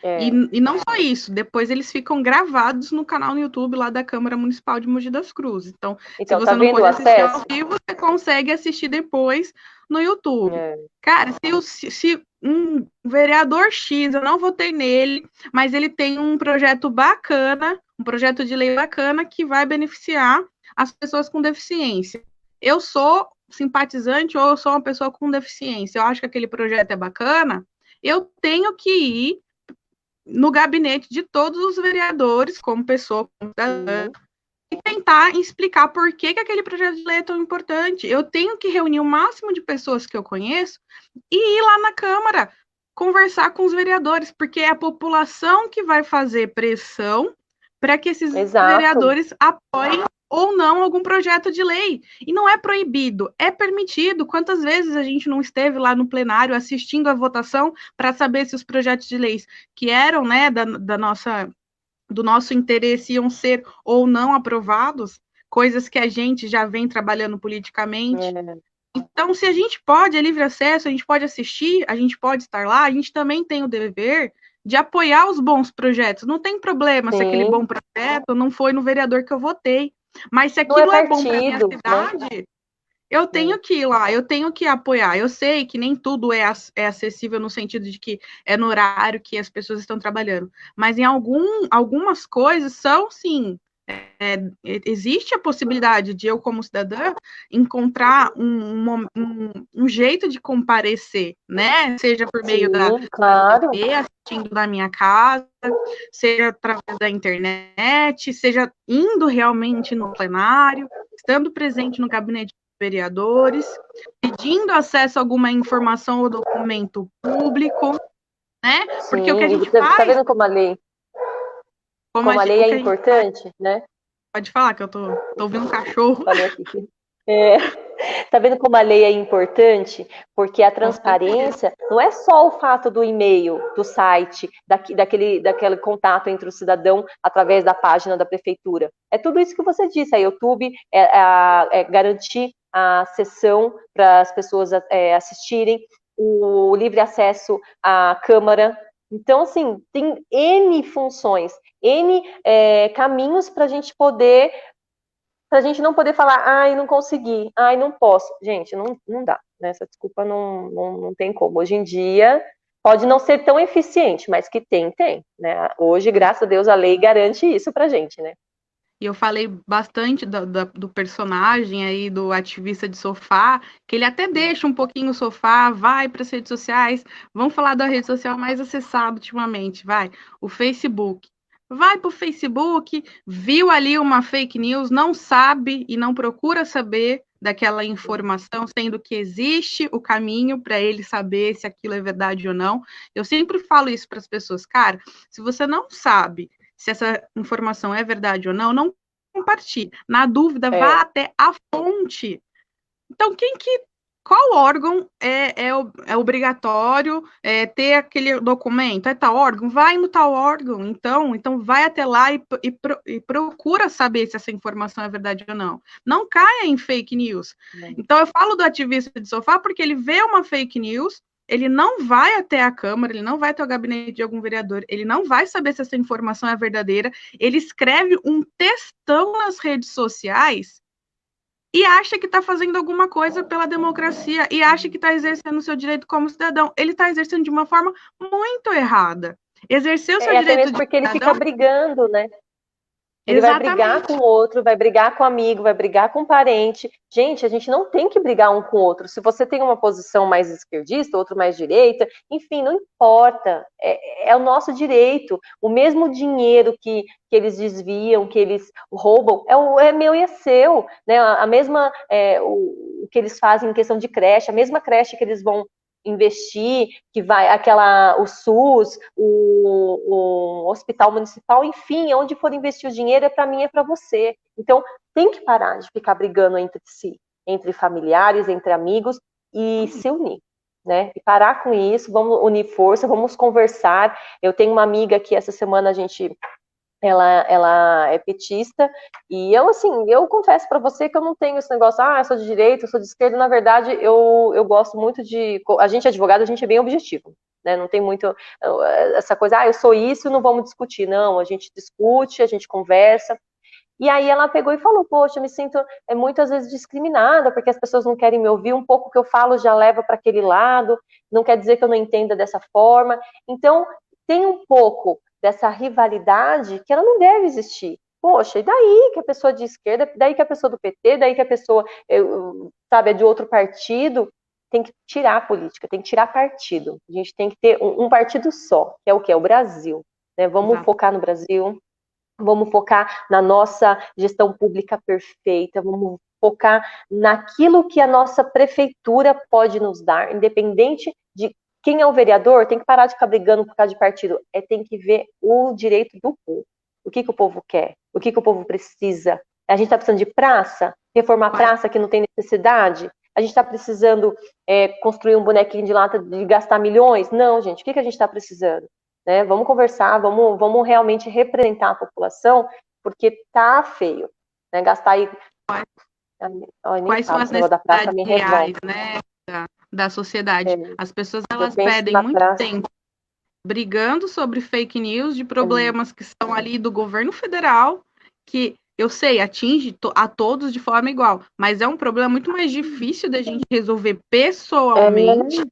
E não só isso, depois eles ficam gravados no canal no YouTube lá da Câmara Municipal de Mogi das Cruzes. Então se você não pode assistir ao vivo, você consegue assistir depois no YouTube. Cara, se um vereador X, eu não votei nele, mas ele tem um projeto bacana, um projeto de lei bacana que vai beneficiar as pessoas com deficiência. Eu sou simpatizante ou eu sou uma pessoa com deficiência, eu acho que aquele projeto é bacana, eu tenho que ir no gabinete de todos os vereadores, como pessoa, como cidadã, e tentar explicar por que aquele projeto de lei é tão importante. Eu tenho que reunir o máximo de pessoas que eu conheço e ir lá na Câmara conversar com os vereadores, porque é a população que vai fazer pressão para que esses vereadores apoiem ou não algum projeto de lei. E não é proibido, é permitido. Quantas vezes a gente não esteve lá no plenário assistindo a votação para saber se os projetos de leis que eram, né, do nosso interesse iam ser ou não aprovados, coisas que a gente já vem trabalhando politicamente. Então, se a gente pode, é livre acesso, a gente pode assistir, a gente pode estar lá, a gente também tem o dever de apoiar os bons projetos. Não tem problema se aquele bom projeto não foi no vereador que eu votei. Mas se aquilo é bom para a minha cidade, eu tenho que ir lá, eu tenho que apoiar. Eu sei que nem tudo é acessível no sentido de que é no horário que as pessoas estão trabalhando. Mas em algumas coisas são, sim, existe a possibilidade de eu, como cidadã, encontrar um jeito de comparecer, né? Seja por meio da TV, assistindo da minha casa, seja através da internet, seja indo realmente no plenário, estando presente no gabinete de vereadores, pedindo acesso a alguma informação ou documento público, né? Porque o que a gente faz... Tá vendo como a lei... Como a lei é importante, né? Pode falar, que eu tô ouvindo um cachorro. Falei aqui. Tá vendo como a lei é importante? Porque a transparência não é só o fato do e-mail, do site, daquele contato entre o cidadão através da página da prefeitura. É tudo isso que você disse. A YouTube é garantir a sessão para as pessoas assistirem, o livre acesso à Câmara, Então, assim, tem N funções, N caminhos para a gente poder, para a gente não poder falar, ai, não consegui, ai, não posso. Gente, não dá, né? Essa desculpa não tem como. Hoje em dia, pode não ser tão eficiente, mas que tem, né? Hoje, graças a Deus, a lei garante isso pra gente, né? E eu falei bastante do personagem aí, do ativista de sofá, que ele até deixa um pouquinho o sofá, vai para as redes sociais. Vamos falar da rede social mais acessada ultimamente, vai, o Facebook. Vai para o Facebook, viu ali uma fake news, não sabe e não procura saber daquela informação, sendo que existe o caminho para ele saber se aquilo é verdade ou não. Eu sempre falo isso para as pessoas, cara, se você não sabe se essa informação é verdade ou não, não compartilhe. Na dúvida, vá até a fonte. Então, qual órgão é obrigatório ter aquele documento? É tal órgão? Vai no tal órgão. Então vai até lá e procura saber se essa informação é verdade ou não. Não caia em fake news. Então, eu falo do ativista de sofá porque ele vê uma fake news, ele não vai até a Câmara, ele não vai até o gabinete de algum vereador, ele não vai saber se essa informação é verdadeira, ele escreve um textão nas redes sociais e acha que está fazendo alguma coisa pela democracia e acha que está exercendo o seu direito como cidadão. Ele está exercendo de uma forma muito errada. Exercer o seu direito até mesmo de porque ele fica brigando, né? Ele vai brigar Exatamente. com o outro, vai brigar com o amigo, vai brigar com o parente. Gente, a gente não tem que brigar um com o outro. Se você tem uma posição mais esquerdista, outro mais direita, enfim, não importa. É o nosso direito. O mesmo dinheiro que eles desviam, que eles roubam, é meu e é seu. Né? A mesma, o que eles fazem em questão de creche, a mesma creche que eles vão investir, que vai o SUS, o hospital municipal, enfim, onde for investir o dinheiro é para mim, é para você. Então, tem que parar de ficar brigando entre si, entre familiares, entre amigos e se unir. Né? E parar com isso, vamos unir força, vamos conversar. Eu tenho uma amiga que essa semana ela é petista, e eu, assim, eu confesso para você que eu não tenho esse negócio, eu sou de direita, eu sou de esquerda, na verdade, eu gosto muito a gente é advogado, a gente é bem objetivo, né, não tem muito essa coisa, eu sou isso, não vamos discutir, não, a gente discute, a gente conversa, e aí ela pegou e falou, poxa, eu me sinto muitas vezes discriminada, porque as pessoas não querem me ouvir, um pouco que eu falo já leva para aquele lado, não quer dizer que eu não entenda dessa forma, então tem um pouco dessa rivalidade que ela não deve existir. Poxa, e daí que a pessoa de esquerda, daí que a pessoa do PT, daí que a pessoa, sabe, é de outro partido, tem que tirar a política, tem que tirar partido. A gente tem que ter um partido só, que é o que? É o Brasil. Né? Vamos Exato. focar no Brasil, vamos focar na nossa gestão pública perfeita, vamos focar naquilo que a nossa prefeitura pode nos dar, independente de quem é o vereador, tem que parar de ficar brigando por causa de partido, tem que ver o direito do povo. O que o povo quer? O que o povo precisa? A gente está precisando de praça? Reformar praça que não tem necessidade? A gente está precisando construir um bonequinho de lata de gastar milhões? Não, gente, o que a gente está precisando? Né? Vamos conversar, vamos realmente representar a população, porque tá feio. Né? Gastar aí... Quais são as necessidades reais, né, da sociedade? As pessoas, elas pedem muito tempo brigando sobre fake news de problemas que são ali do governo federal, que eu sei, atinge a todos de forma igual, mas é um problema muito mais difícil da gente resolver pessoalmente,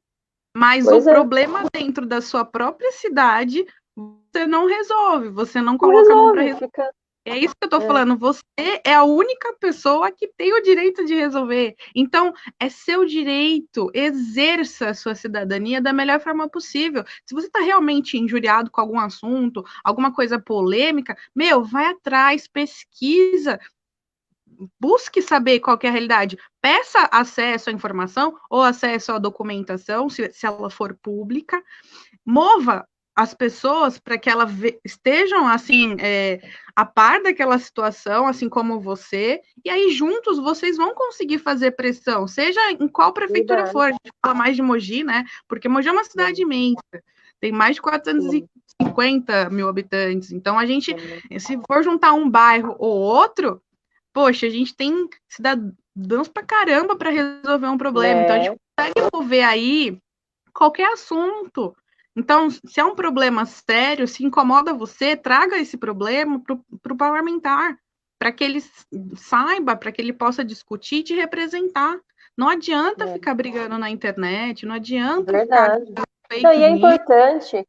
mas o problema dentro da sua própria cidade, você não resolve, você não coloca a mão para resolver. É isso que eu tô falando, você é a única pessoa que tem o direito de resolver. Então, é seu direito, exerça a sua cidadania da melhor forma possível. Se você está realmente injuriado com algum assunto, alguma coisa polêmica, vai atrás, pesquisa, busque saber qual é a realidade. Peça acesso à informação ou acesso à documentação, se ela for pública. Mova as pessoas para que elas estejam assim a par daquela situação, assim como você, e aí juntos vocês vão conseguir fazer pressão, seja em qual prefeitura for. A gente fala mais de Mogi, né? Porque Mogi é uma cidade imensa, tem mais de 450 mil habitantes, então a gente, se for juntar um bairro ou outro, poxa, a gente tem cidadãos pra caramba para resolver um problema, então a gente consegue mover aí qualquer assunto. Então, se é um problema sério, se incomoda você, traga esse problema para o parlamentar, para que ele saiba, para que ele possa discutir e te representar. Não adianta ficar brigando na internet, não adianta ficar Verdade. Não, fake e é news. importante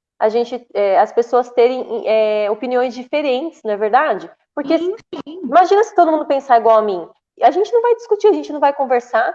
as pessoas terem opiniões diferentes, não é verdade? Porque Sim, sim. imagina se todo mundo pensar igual a mim. A gente não vai discutir, a gente não vai conversar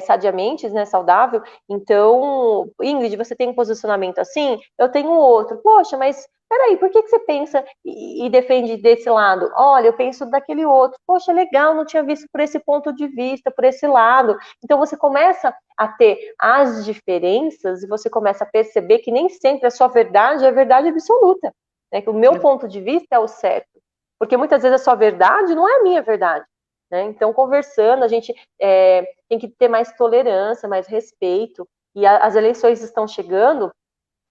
sadiamente, né, saudável. Então, Ingrid, você tem um posicionamento assim, eu tenho outro. Poxa, mas peraí, por que você pensa e defende desse lado? Olha, eu penso daquele outro. Poxa, legal, não tinha visto por esse ponto de vista, por esse lado. Então, você começa a ter as diferenças e você começa a perceber que nem sempre a sua verdade é a verdade absoluta. Né? Que o meu ponto de vista é o certo. Porque muitas vezes a sua verdade não é a minha verdade. Né? Então, conversando, a gente tem que ter mais tolerância, mais respeito. E as eleições estão chegando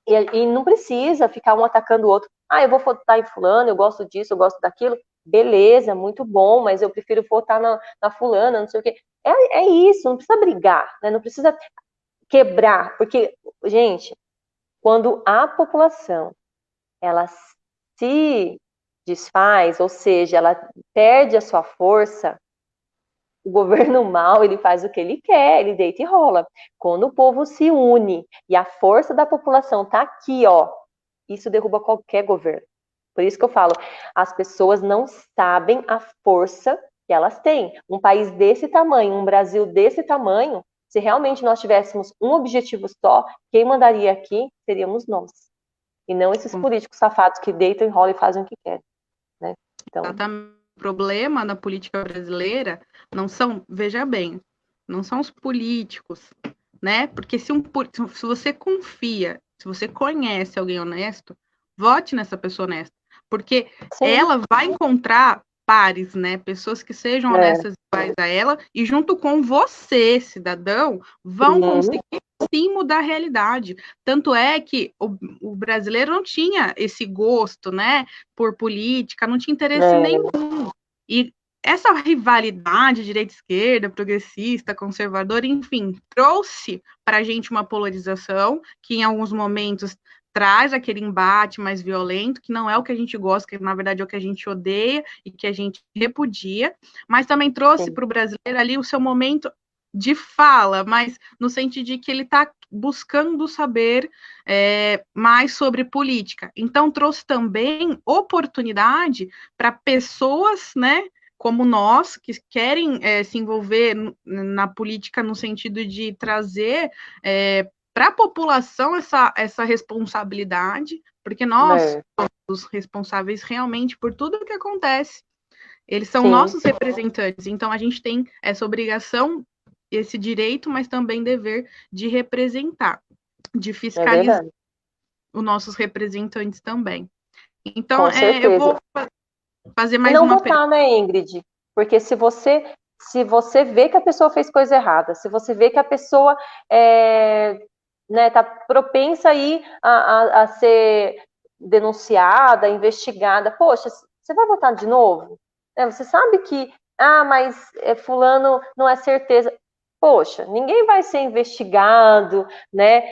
e não precisa ficar um atacando o outro. Ah, eu vou votar em fulano, eu gosto disso, eu gosto daquilo. Beleza, muito bom, mas eu prefiro votar na fulana, não sei o quê. É isso, não precisa brigar, né? Não precisa quebrar. Porque, gente, quando a população ela se desfaz, ou seja, ela perde a sua força, o governo mal, ele faz o que ele quer, ele deita e rola. Quando o povo se une e a força da população tá aqui, ó, isso derruba qualquer governo. Por isso que eu falo, as pessoas não sabem a força que elas têm. Um país desse tamanho, um Brasil desse tamanho, se realmente nós tivéssemos um objetivo só, quem mandaria aqui seríamos nós. E não esses políticos safados que deitam, enrolam e fazem o que querem. Né? Então, O problema da política brasileira não são, veja bem, não são os políticos, né? Porque se você confia, se você conhece alguém honesto, vote nessa pessoa honesta, porque sim, ela vai encontrar pares, né? Pessoas que sejam honestas iguais a ela, e junto com você, cidadão, vão conseguir sim mudar a realidade. Tanto é que o brasileiro não tinha esse gosto, né, por política, não tinha interesse nenhum. E essa rivalidade direita-esquerda, progressista, conservadora, enfim, trouxe para a gente uma polarização que em alguns momentos traz aquele embate mais violento, que não é o que a gente gosta, que na verdade é o que a gente odeia e que a gente repudia, mas também trouxe para o brasileiro ali o seu momento de fala, mas no sentido de que ele está buscando saber mais sobre política. Então, trouxe também oportunidade para pessoas, né, como nós, que querem se envolver na política no sentido de trazer para a população essa responsabilidade, porque nós somos os responsáveis realmente por tudo o que acontece. Eles são nossos representantes, então a gente tem essa obrigação, esse direito, mas também dever de representar, de fiscalizar os nossos representantes também. Então, eu vou fazer mais uma... E não uma votar, né, Ingrid? Porque se você vê que a pessoa fez coisa errada, se você vê que a pessoa tá propensa aí a ser denunciada, investigada, poxa, você vai votar de novo? Você sabe que, mas fulano não é certeza. Poxa, ninguém vai ser investigado, né?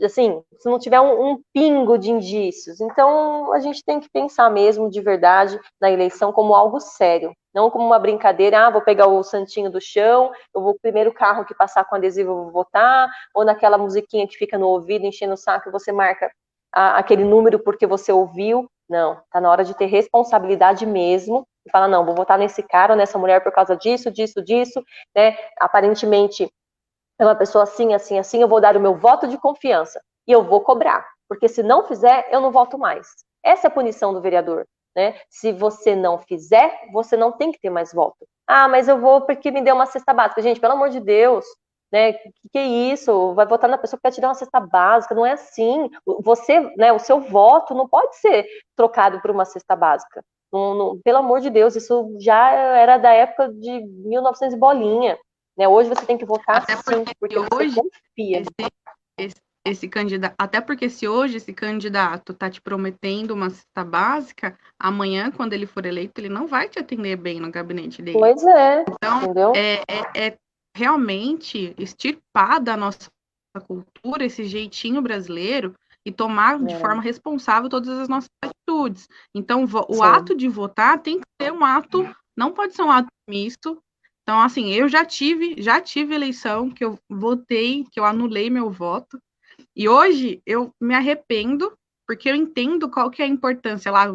Assim, se não tiver um pingo de indícios. Então, a gente tem que pensar mesmo, de verdade, na eleição como algo sério. Não como uma brincadeira, vou pegar o santinho do chão, eu vou, o primeiro carro que passar com adesivo, eu vou votar, ou naquela musiquinha que fica no ouvido, enchendo o saco, você marca aquele número porque você ouviu. Não, tá na hora de ter responsabilidade mesmo, e falar, não, vou votar nesse cara ou nessa mulher por causa disso, disso, disso, né? Aparentemente, é uma pessoa assim, assim, assim, eu vou dar o meu voto de confiança e eu vou cobrar, porque se não fizer, eu não voto mais. Essa é a punição do vereador, né? Se você não fizer, você não tem que ter mais voto. Mas eu vou porque me deu uma cesta básica. Gente, pelo amor de Deus, né? Que é isso? Vai votar na pessoa que vai te dar uma cesta básica? Não é assim. Você, né? O seu voto não pode ser trocado por uma cesta básica. Pelo amor de Deus, isso já era da época de 1900 bolinha. Né? Hoje você tem que votar até sim, porque hoje você confia. Esse candidato, até porque se hoje esse candidato está te prometendo uma cesta básica, amanhã, quando ele for eleito, ele não vai te atender bem no gabinete dele. Pois é, então, entendeu? É realmente extirpar da nossa cultura esse jeitinho brasileiro e tomar de forma responsável todas as nossas atitudes. Então, o Sim. ato de votar tem que ser um ato, não pode ser um ato misto. Então, assim, eu já tive eleição que eu votei, que eu anulei meu voto, e hoje eu me arrependo, porque eu entendo qual que é a importância lá,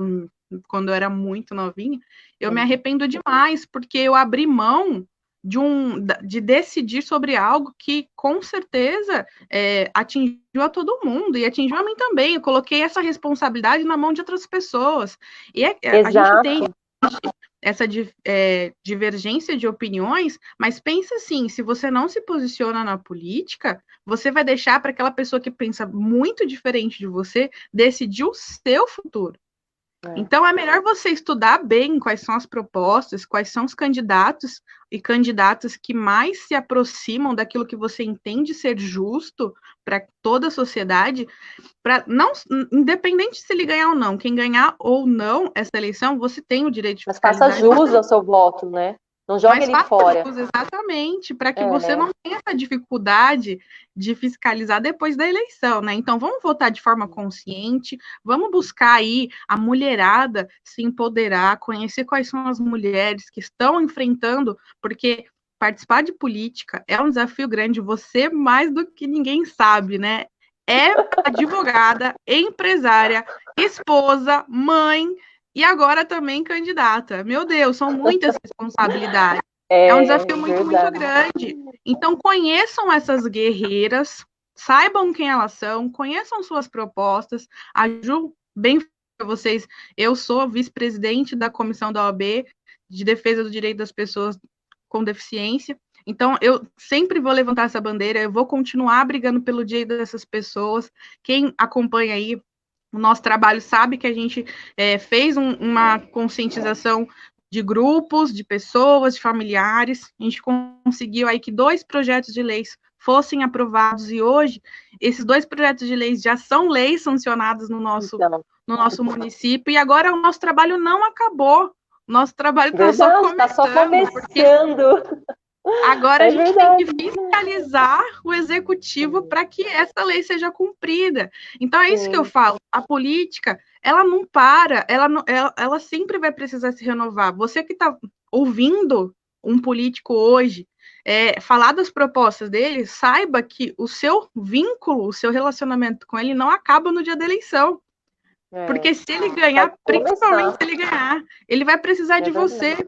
quando eu era muito novinha, eu me arrependo demais, porque eu abri mão de decidir sobre algo que, com certeza, atingiu a todo mundo, e atingiu a mim também. Eu coloquei essa responsabilidade na mão de outras pessoas. E a gente entende essa divergência de opiniões, mas pensa assim, se você não se posiciona na política, você vai deixar para aquela pessoa que pensa muito diferente de você decidir o seu futuro. Então, é melhor você estudar bem quais são as propostas, quais são os candidatos e candidatas que mais se aproximam daquilo que você entende ser justo para toda a sociedade, para não, independente se ele ganhar ou não, quem ganhar ou não essa eleição, você tem o direito de fiscalizar. Mas faça jus ao seu voto, né? Não jogue ele fora. Exatamente, para que você não tenha essa dificuldade de fiscalizar depois da eleição, né? Então, vamos votar de forma consciente, vamos buscar aí a mulherada se empoderar, conhecer quais são as mulheres que estão enfrentando, porque participar de política é um desafio grande, você mais do que ninguém sabe, né? É advogada, empresária, esposa, mãe, e agora também candidata. Meu Deus, são muitas responsabilidades. É um desafio muito grande. Então, conheçam essas guerreiras, saibam quem elas são, conheçam suas propostas. A Ju, bem para vocês, eu sou vice-presidente da comissão da OAB de defesa do direito das pessoas com deficiência. Então, eu sempre vou levantar essa bandeira, eu vou continuar brigando pelo direito dessas pessoas. Quem acompanha aí o nosso trabalho sabe que a gente fez uma conscientização de grupos, de pessoas, de familiares. A gente conseguiu aí que 2 projetos de leis fossem aprovados e hoje esses 2 projetos de leis já são leis sancionadas no nosso município e agora o nosso trabalho não acabou. Nosso trabalho está só começando. Tá só começando. Agora a gente tem que fiscalizar o executivo para que essa lei seja cumprida. Então é isso que eu falo. A política, ela não para, ela sempre vai precisar se renovar. Você que está ouvindo um político hoje falar das propostas dele, saiba que o seu vínculo, o seu relacionamento com ele não acaba no dia da eleição. Porque se ele ganhar, principalmente se ele ganhar, ele vai precisar de você.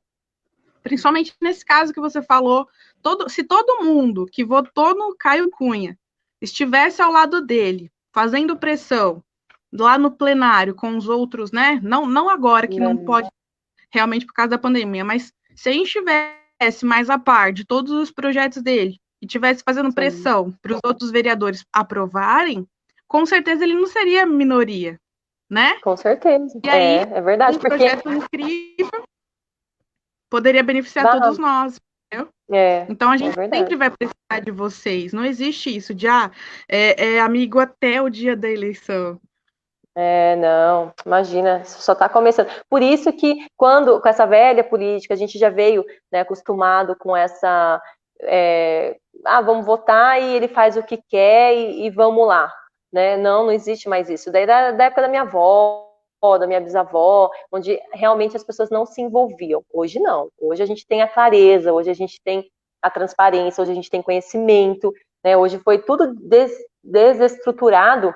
Principalmente nesse caso que você falou, se todo mundo que votou no Caio Cunha estivesse ao lado dele, fazendo pressão lá no plenário com os outros, né? Não agora, que não pode realmente por causa da pandemia, mas se a gente estivesse mais a par de todos os projetos dele e estivesse fazendo pressão para os outros vereadores aprovarem, com certeza ele não seria minoria, né? Com certeza. E aí, é verdade. Um projeto incrível poderia beneficiar todos nós, entendeu? Então a gente sempre vai precisar de vocês. Não existe isso de amigo até o dia da eleição. Não, imagina, só está começando. Por isso que com essa velha política, a gente já veio, né, acostumado com essa vamos votar e ele faz o que quer e vamos lá, né? Não existe mais isso. Daí da época da minha avó, da minha bisavó, onde realmente as pessoas não se envolviam. Hoje não. Hoje a gente tem a clareza, hoje a gente tem a transparência, hoje a gente tem conhecimento, né? Hoje foi tudo desestruturado,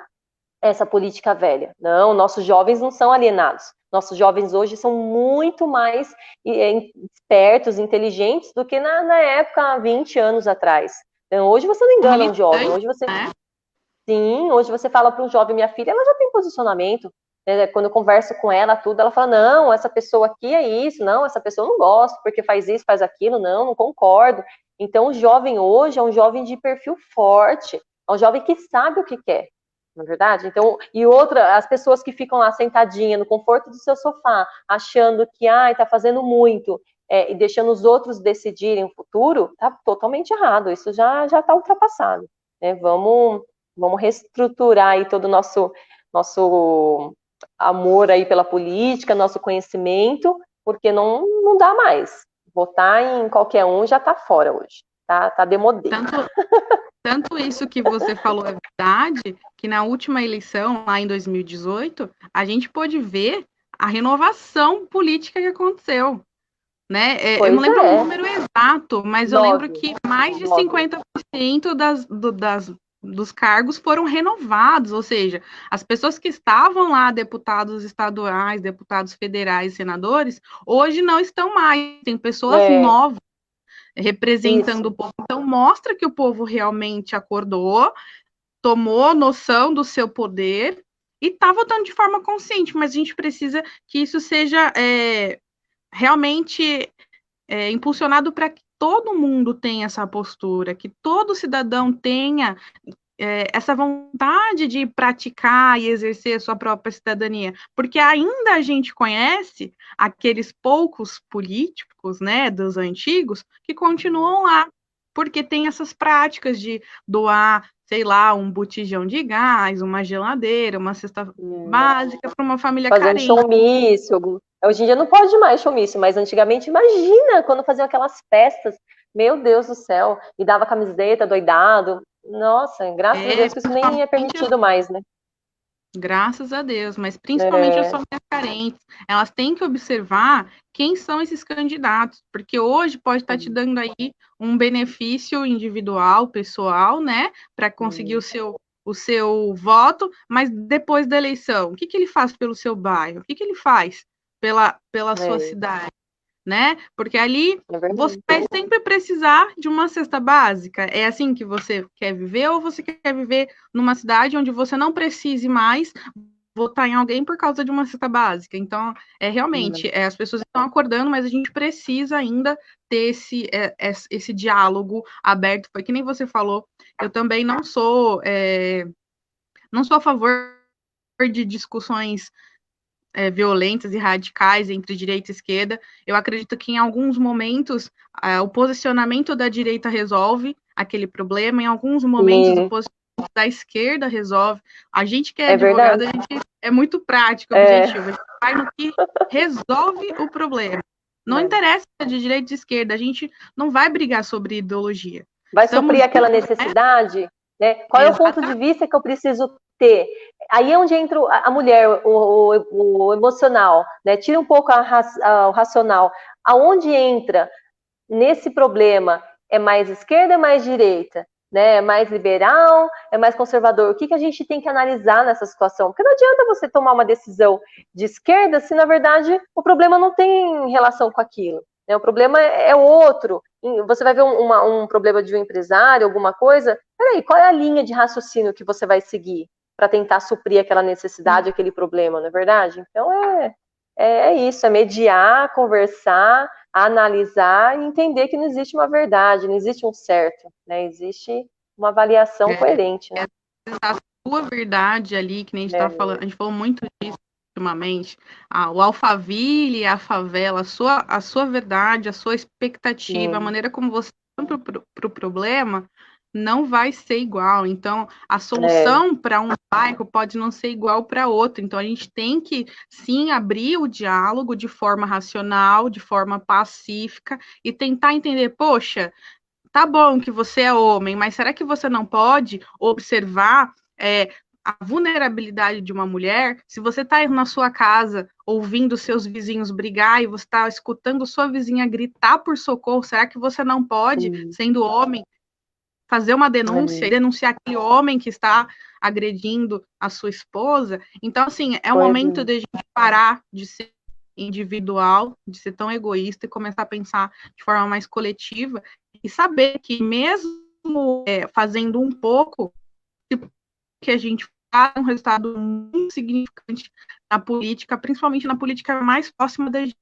essa política velha. Não, nossos jovens não são alienados. Nossos jovens hoje são muito mais espertos, inteligentes do que na época, há 20 anos atrás. Então, hoje você não engana um jovem. Hoje você... Sim, hoje você fala para um jovem, minha filha, ela já tem posicionamento. Quando eu converso com ela, tudo, ela fala, não, essa pessoa aqui é isso, não, essa pessoa eu não gosto, porque faz isso, faz aquilo, não concordo. Então, o jovem hoje é um jovem de perfil forte, é um jovem que sabe o que quer, não é verdade? Então, e outra, as pessoas que ficam lá sentadinha no conforto do seu sofá, achando que, tá fazendo muito, e deixando os outros decidirem o futuro, tá totalmente errado, isso já tá ultrapassado, né? Vamos reestruturar aí todo o nosso amor aí pela política, nosso conhecimento, porque não dá mais. Votar em qualquer um já tá fora hoje, tá demodê. Tanto isso que você falou é verdade, que na última eleição, lá em 2018, a gente pôde ver a renovação política que aconteceu, né? Eu não Pois lembro o é. número exato, mas eu lembro 9. que mais de 9. 50% dos cargos foram renovados, ou seja, as pessoas que estavam lá, deputados estaduais, deputados federais, senadores, hoje não estão mais, tem pessoas É, novas representando isso. o povo. Então, mostra que o povo realmente acordou, tomou noção do seu poder e está votando de forma consciente, mas a gente precisa que isso seja realmente impulsionado para que todo mundo tenha essa postura, que todo cidadão tenha essa vontade de praticar e exercer a sua própria cidadania, porque ainda a gente conhece aqueles poucos políticos, né, dos antigos, que continuam lá, porque tem essas práticas de doar, sei lá, um botijão de gás, uma geladeira, uma cesta básica para uma família Fazer um carente. showmício. Hoje em dia não pode mais showmício, mas antigamente, imagina quando faziam aquelas festas. Meu Deus do céu. E dava camiseta, doidado. Nossa, graças a Deus que isso nem é permitido mais, né? Graças a Deus, mas principalmente as É, famílias carentes, elas têm que observar quem são esses candidatos, porque hoje pode estar te dando aí um benefício individual, pessoal, né, para conseguir o seu voto, mas depois da eleição, o que ele faz pelo seu bairro? O que ele faz pela sua é, cidade? Né? Porque ali é você verdade. vai sempre precisar de uma cesta básica. É assim que você quer viver ou você quer viver numa cidade onde você não precise mais votar em alguém por causa de uma cesta básica? Então, realmente, as pessoas estão acordando, mas a gente precisa ainda ter esse diálogo aberto. Foi que nem você falou, eu também não sou a favor de discussões violentas e radicais entre direita e esquerda. Eu acredito que em alguns momentos o posicionamento da direita resolve aquele problema, em alguns momentos o Sim, posicionamento da esquerda resolve. A gente que é é advogado, verdade. a gente é muito prático, É, objetivo. A gente vai no que resolve o problema. Não é. interessa de direita e de esquerda, a gente não vai brigar sobre ideologia. Vai Estamos suprir aquela juntos, né? necessidade, né? Qual é o ponto de Exatamente. vista que eu preciso ter? Aí é onde entra a mulher, o emocional, né? Tira um pouco o racional. Aonde entra nesse problema é mais esquerda, é mais direita, né? É mais liberal, é mais conservador? O que a gente tem que analisar nessa situação? Porque não adianta você tomar uma decisão de esquerda se na verdade o problema não tem relação com aquilo. Né? O problema é outro. Você vai ver um problema de um empresário, alguma coisa. Peraí, qual é a linha de raciocínio que você vai seguir para tentar suprir aquela necessidade, aquele problema, não é verdade? Então é isso, é mediar, conversar, analisar e entender que não existe uma verdade, não existe um certo, né? Existe uma avaliação coerente, né? A sua verdade ali, que nem a gente tá É, falando, a gente falou muito disso ultimamente, o Alphaville, a favela, a sua verdade, a sua expectativa, a sim, maneira como você olha para o problema não vai ser igual. Então, a é, solução para um bairro pode não ser igual para outro. Então, a gente tem que sim abrir o diálogo de forma racional, de forma pacífica e tentar entender, poxa, tá bom que você é homem, mas será que você não pode observar a vulnerabilidade de uma mulher? Se você está na sua casa ouvindo seus vizinhos brigar e você está escutando sua vizinha gritar por socorro, será que você não pode, sim, sendo homem, fazer uma denúncia e é, denunciar aquele homem que está agredindo a sua esposa? Então, assim, é um pois momento é, de a gente parar de ser individual, de ser tão egoísta e começar a pensar de forma mais coletiva e saber que mesmo fazendo um pouco, que a gente faz um resultado muito significante na política, principalmente na política mais próxima da gente,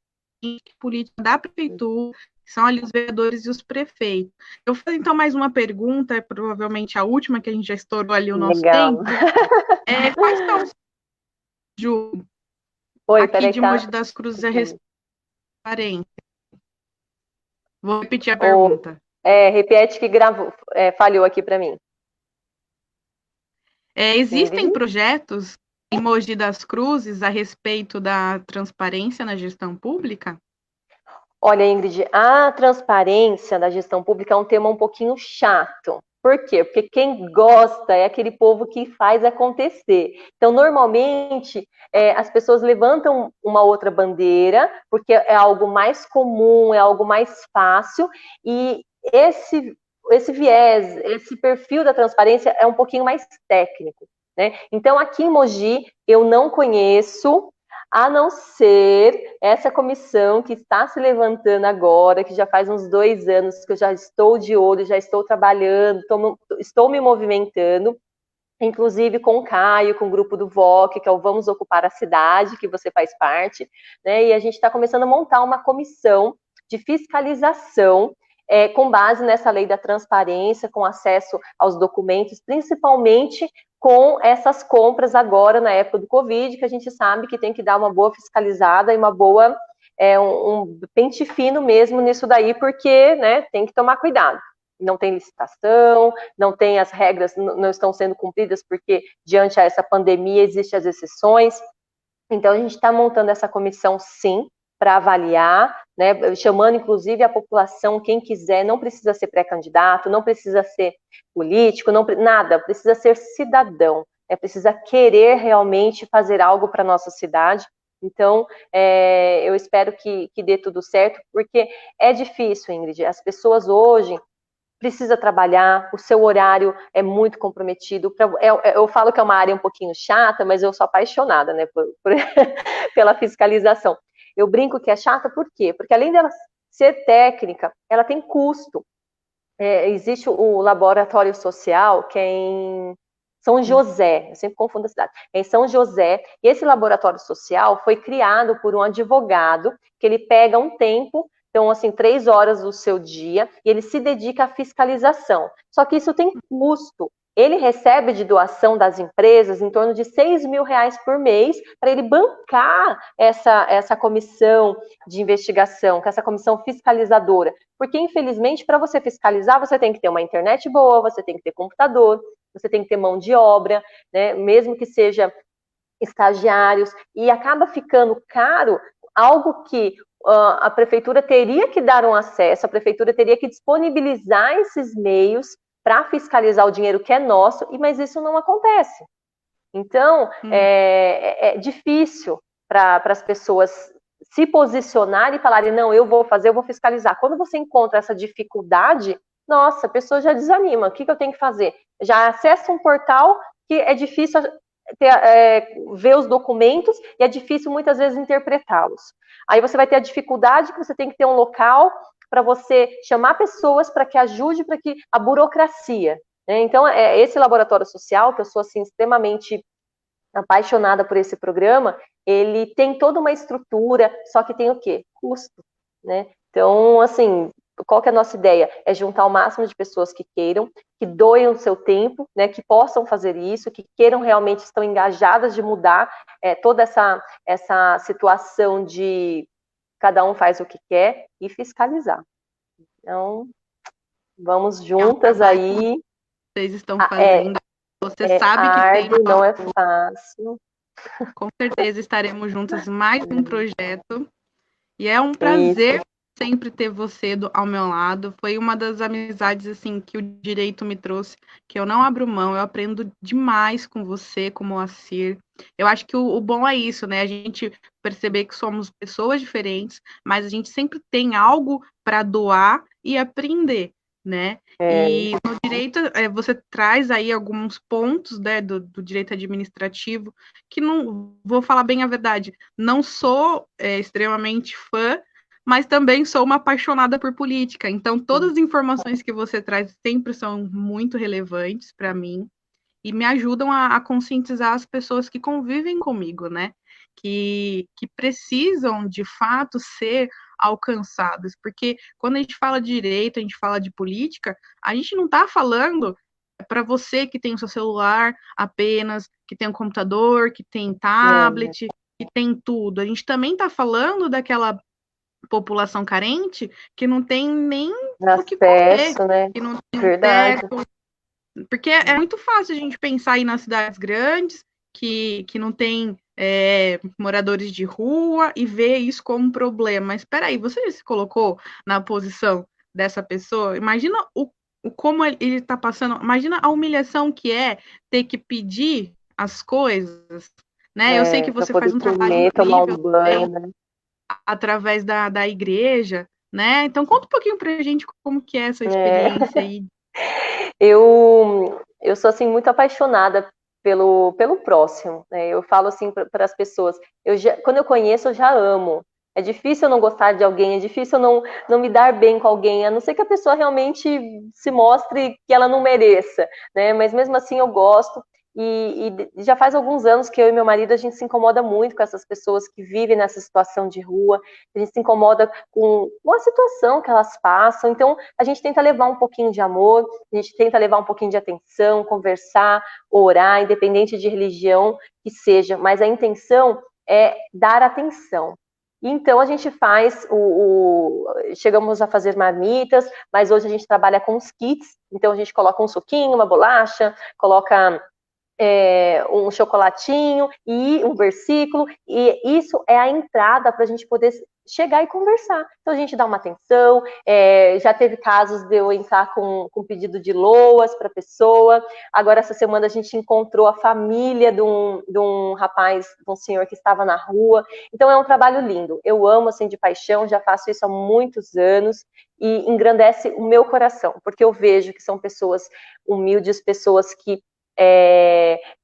política da prefeitura, que são ali os vereadores e os prefeitos. Eu vou fazer então mais uma pergunta, provavelmente a última, que a gente já estourou ali o nosso legal. tempo. Quais são os Ju, Oi, aqui peraí, de tá? Mogi das Cruzes é transparente? Vou repetir a Ou, pergunta. repete que gravou, falhou aqui para mim. Existem Ingrid? projetos em Mogi das Cruzes a respeito da transparência na gestão pública? Olha, Ingrid, a transparência da gestão pública é um tema um pouquinho chato, Por quê? Porque quem gosta é aquele povo que faz acontecer. Então, normalmente, as pessoas levantam uma outra bandeira, porque é algo mais comum, é algo mais fácil, e esse viés, esse perfil da transparência é um pouquinho mais técnico, né? Então, aqui em Mogi, eu não conheço, a não ser essa comissão que está se levantando agora, que já faz uns 2 anos que eu já estou de olho, já estou trabalhando, estou me movimentando, inclusive com o Caio, com o grupo do VOC, que é o Vamos Ocupar a Cidade, que você faz parte, né? E a gente está começando a montar uma comissão de fiscalização com base nessa lei da transparência, com acesso aos documentos, principalmente com essas compras agora na época do Covid, que a gente sabe que tem que dar uma boa fiscalizada e uma boa um pente fino mesmo nisso daí, porque, né, tem que tomar cuidado. Não tem licitação, não tem as regras, não estão sendo cumpridas, porque diante a essa pandemia existem as exceções. Então, a gente está montando essa comissão, sim, para avaliar, né, chamando inclusive a população, quem quiser, não precisa ser pré-candidato, não precisa ser político, nada, precisa ser cidadão, precisa querer realmente fazer algo para a nossa cidade. Então, eu espero que dê tudo certo, porque é difícil, Ingrid, as pessoas hoje precisa trabalhar, o seu horário é muito comprometido. Eu falo que é uma área um pouquinho chata, mas eu sou apaixonada, né, pela fiscalização. Eu brinco que é chata, por quê? Porque além dela ser técnica, ela tem custo. Existe o laboratório social, que é em São José, eu sempre confundo a cidade, é em São José, e esse laboratório social foi criado por um advogado, que ele pega um tempo, então, assim, 3 horas do seu dia, e ele se dedica à fiscalização. Só que isso tem custo. Ele recebe de doação das empresas em torno de R$ 6.000 por mês para ele bancar essa comissão de investigação, essa comissão fiscalizadora. Porque, infelizmente, para você fiscalizar, você tem que ter uma internet boa, você tem que ter computador, você tem que ter mão de obra, né? Mesmo que seja estagiários, e acaba ficando caro algo que a prefeitura teria que dar um acesso, a prefeitura teria que disponibilizar esses meios para fiscalizar o dinheiro que é nosso, mas isso não acontece. Então, é difícil para as pessoas se posicionarem e falarem, não, eu vou fazer, eu vou fiscalizar. Quando você encontra essa dificuldade, nossa, a pessoa já desanima. O que eu tenho que fazer? Já acessa um portal que é difícil ver os documentos e é difícil muitas vezes interpretá-los. Aí você vai ter a dificuldade que você tem que ter um local para você chamar pessoas para que ajude, para que a burocracia. Né? Então, esse laboratório social, que eu sou assim, extremamente apaixonada por esse programa, ele tem toda uma estrutura, só que tem o quê? Custo. Né? Então, assim, qual que é a nossa ideia? É juntar o máximo de pessoas que queiram, que doem o seu tempo, né, que possam fazer isso, que queiram realmente, estão engajadas de mudar toda essa situação de cada um faz o que quer e fiscalizar. Então, vamos juntas aí. Vocês estão fazendo. Você sabe que tem não é fácil. Com certeza estaremos juntas mais um projeto. E é um prazer sempre ter você ao meu lado. Foi uma das amizades assim que o direito me trouxe, que eu não abro mão, eu aprendo demais com você, com o Moacir. Eu acho que o bom é isso, né? A gente perceber que somos pessoas diferentes, mas a gente sempre tem algo para doar e aprender, né? E no direito, você traz aí alguns pontos, né, do direito administrativo, que não, vou falar bem a verdade, não sou extremamente fã, mas também sou uma apaixonada por política. Então, todas as informações que você traz sempre são muito relevantes para mim e me ajudam a conscientizar as pessoas que convivem comigo, né? Que precisam, de fato, ser alcançadas. Porque quando a gente fala de direito, a gente fala de política, a gente não está falando para você que tem o seu celular apenas, que tem um computador, que tem tablet, que tem tudo. A gente também está falando daquela população carente que não tem nem o que comer, né? que não tem Verdade. teto. Porque é muito fácil a gente pensar aí nas cidades grandes que não tem moradores de rua e ver isso como um problema. Mas espera aí, você já se colocou na posição dessa pessoa? Imagina como ele está passando. Imagina a humilhação que é ter que pedir as coisas, né? Eu sei que Para você faz poder um trabalho comer, tomar incrível um banho, também né? através da igreja, né? Então conta um pouquinho para a gente como que é essa É. experiência aí. Eu sou assim muito apaixonada pelo próximo, né? Eu falo assim para as pessoas, quando eu conheço eu já amo. É difícil eu não gostar de alguém, é difícil eu não me dar bem com alguém, a não ser que a pessoa realmente se mostre que ela não mereça, né? Mas mesmo assim eu gosto. E já faz alguns anos que eu e meu marido a gente se incomoda muito com essas pessoas que vivem nessa situação de rua, a gente se incomoda com a situação que elas passam. Então a gente tenta levar um pouquinho de amor, a gente tenta levar um pouquinho de atenção, conversar, orar, independente de religião que seja, mas a intenção é dar atenção. Então a gente faz chegamos a fazer marmitas, mas hoje a gente trabalha com os kits, então a gente coloca um suquinho, uma bolacha, coloca um chocolatinho e um versículo, e isso é a entrada para a gente poder chegar e conversar. Então a gente dá uma atenção, já teve casos de eu entrar com pedido de loas para a pessoa. Agora essa semana a gente encontrou a família de um rapaz, de um senhor que estava na rua. Então é um trabalho lindo. Eu amo assim de paixão, já faço isso há muitos anos e engrandece o meu coração, porque eu vejo que são pessoas humildes, pessoas que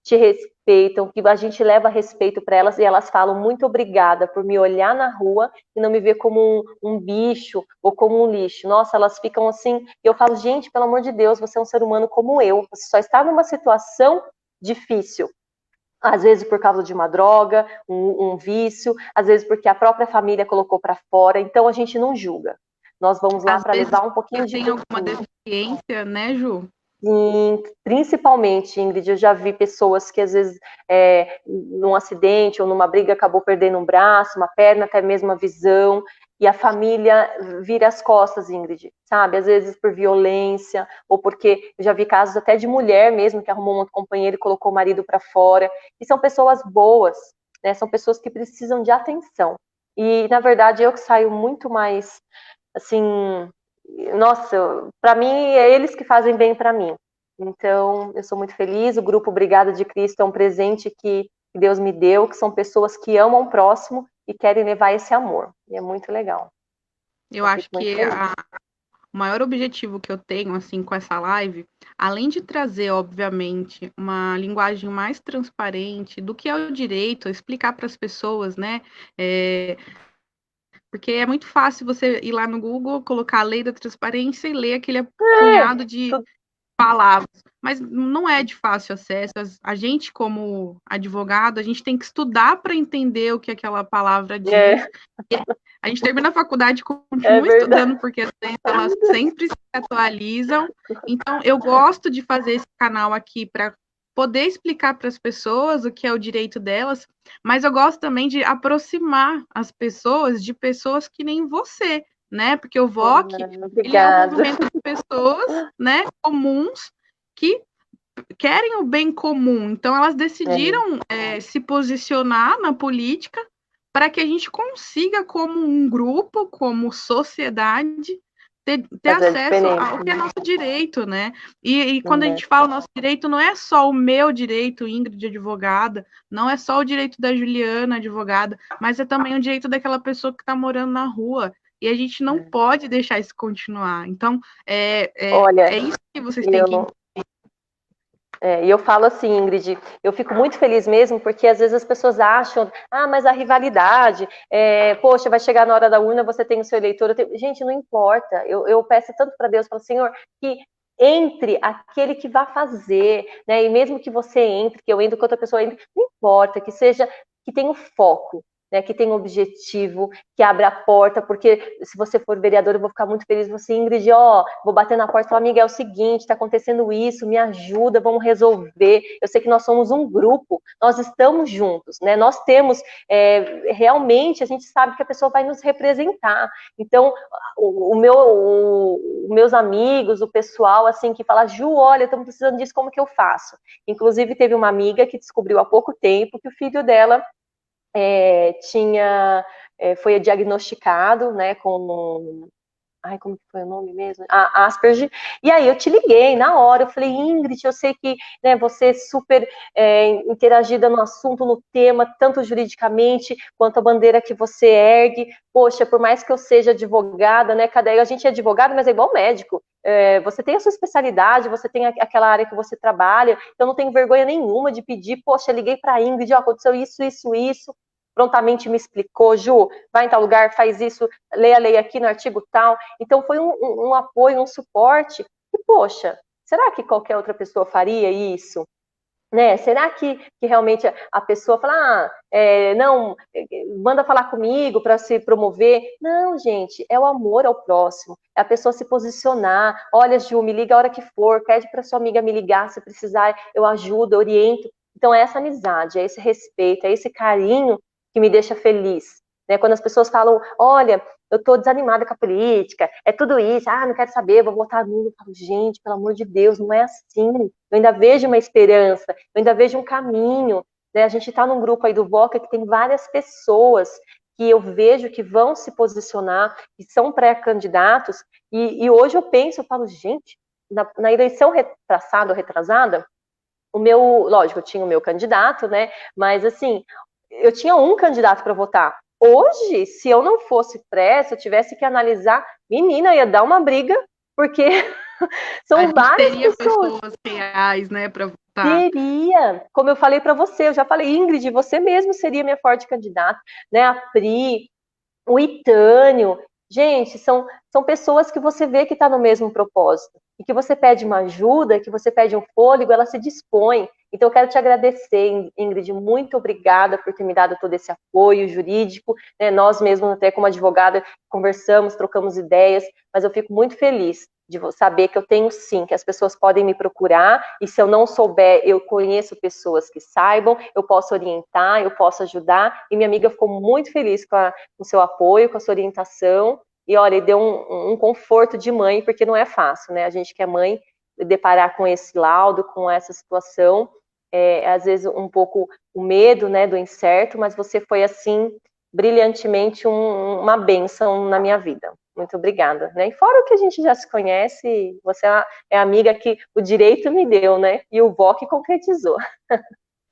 te respeitam, que a gente leva respeito para elas e elas falam muito obrigada por me olhar na rua e não me ver como um bicho ou como um lixo. Nossa, elas ficam assim, e eu falo, gente, pelo amor de Deus, você é um ser humano como eu, você só está numa situação difícil. Às vezes por causa de uma droga, um vício, às vezes porque a própria família colocou para fora, então a gente não julga. Nós vamos lá Às para vezes levar um pouquinho de tem alguma cultura. deficiência, né, Ju? Sim, principalmente, Ingrid, eu já vi pessoas que às vezes num acidente ou numa briga acabou perdendo um braço, uma perna, até mesmo a visão, e a família vira as costas, Ingrid, sabe? Às vezes por violência, ou porque eu já vi casos até de mulher mesmo que arrumou um companheiro e colocou o marido para fora, e são pessoas boas, né? São pessoas que precisam de atenção. E, na verdade, eu que saio muito mais, assim, nossa, para mim é eles que fazem bem para mim. Então, eu sou muito feliz. O grupo Brigada de Cristo é um presente que Deus me deu, que são pessoas que amam o próximo e querem levar esse amor. E é muito legal. Eu Eu fico acho muito que feliz. o maior objetivo que eu tenho, assim, com essa live, além de trazer, obviamente, uma linguagem mais transparente do que é o direito, explicar para as pessoas, né? Porque é muito fácil você ir lá no Google, colocar a lei da transparência e ler aquele apunhado de Tudo, palavras, mas não é de fácil acesso. A gente, como advogado, a gente tem que estudar para entender o que aquela palavra diz. é, A gente termina a faculdade e é continua verdade. estudando, porque as ciências, elas sempre se atualizam. Então, eu gosto de fazer esse canal aqui para poder explicar para as pessoas o que é o direito delas, mas eu gosto também de aproximar as pessoas de pessoas que nem você, né? Porque o VOC, ele é um Obrigada. movimento de pessoas, né, comuns que querem o bem comum. Então, elas É, decidiram se posicionar na política para que a gente consiga, como um grupo, como sociedade, ter fazer a acesso diferença. ao que é nosso direito, né? E quando a É, gente fala nosso direito, não é só o meu direito, Ingrid, advogada, não é só o direito da Juliana, advogada, mas é também o direito daquela pessoa que está morando na rua. E a gente não é. pode deixar isso continuar. Então, Olha, é isso que vocês têm que. eu, e eu falo assim, Ingrid, eu fico muito feliz mesmo, porque às vezes as pessoas acham, mas a rivalidade, poxa, vai chegar na hora da urna, você tem o seu eleitor. Gente, não importa. Eu peço tanto para Deus, para o Senhor, que entre aquele que vai fazer, né? E mesmo que você entre, que eu entre, que outra pessoa entre, não importa, que seja, que tenha um foco. Né, que tenha um objetivo, que abra a porta, porque se você for vereador, eu vou ficar muito feliz. Você, Ingrid, vou bater na porta e falar, amiga, é o seguinte, está acontecendo isso, me ajuda, vamos resolver. Eu sei que nós somos um grupo, nós estamos juntos, né? Nós temos, realmente, a gente sabe que a pessoa vai nos representar. Então, os meus amigos, o pessoal, assim, que fala, Ju, olha, estamos precisando disso, como que eu faço? Inclusive, teve uma amiga que descobriu há pouco tempo que o filho dela foi diagnosticado, né, com Ai, como que foi o nome mesmo? Asperger. E aí eu te liguei na hora, eu falei, Ingrid, eu sei que, né, você é super interagida no assunto, no tema, tanto juridicamente quanto a bandeira que você ergue. Poxa, por mais que eu seja advogada, né, a gente é advogado, mas é igual médico. Você tem a sua especialidade, você tem aquela área que você trabalha, então não tenho vergonha nenhuma de pedir, poxa, liguei para a Ingrid, ó, aconteceu isso, prontamente me explicou, Ju, vai em tal lugar, faz isso, leia a lei aqui no artigo tal. Então foi um apoio, um suporte, e poxa, será que qualquer outra pessoa faria isso? Né? Será que realmente a pessoa fala, não, manda falar comigo para se promover? Não, gente, é o amor ao próximo, é a pessoa se posicionar. Olha, Ju, me liga a hora que for, pede para sua amiga me ligar, se precisar, eu ajudo, eu oriento. Então é essa amizade, é esse respeito, é esse carinho que me deixa feliz. Né? Quando as pessoas falam, olha, eu estou desanimada com a política, é tudo isso, não quero saber, vou votar nulo. Eu falo, gente, pelo amor de Deus, não é assim. Eu ainda vejo uma esperança, eu ainda vejo um caminho. Né? A gente está num grupo aí do Voca que tem várias pessoas que eu vejo que vão se posicionar, que são pré-candidatos, e hoje eu penso, eu falo, gente, na eleição passada ou retrasada, lógico, eu tinha o meu candidato, né? Mas assim, eu tinha um candidato para votar. Hoje, se eu não fosse pré, se eu tivesse que analisar, menina, ia dar uma briga, porque são várias pessoas. Pessoas reais, né, para votar. Teria, como eu falei para você, eu já falei, Ingrid, você mesmo seria minha forte candidata, né? A Pri, o Itânio. Gente, são pessoas que você vê que está no mesmo propósito. E que você pede uma ajuda, que você pede um fôlego, ela se dispõe. Então, eu quero te agradecer, Ingrid, muito obrigada por ter me dado todo esse apoio jurídico. Né? Nós mesmos, até como advogada, conversamos, trocamos ideias, mas eu fico muito feliz de saber que eu tenho sim, que as pessoas podem me procurar, e se eu não souber, eu conheço pessoas que saibam, eu posso orientar, eu posso ajudar, e minha amiga ficou muito feliz com o seu apoio, com a sua orientação, e olha, deu um conforto de mãe, porque não é fácil, né? A gente que é mãe, deparar com esse laudo, com essa situação, às vezes um pouco o medo, né, do incerto, mas você foi, assim, brilhantemente uma bênção na minha vida. Muito obrigada, né? E fora o que a gente já se conhece, você é a amiga que o direito me deu, né? E o VOC concretizou.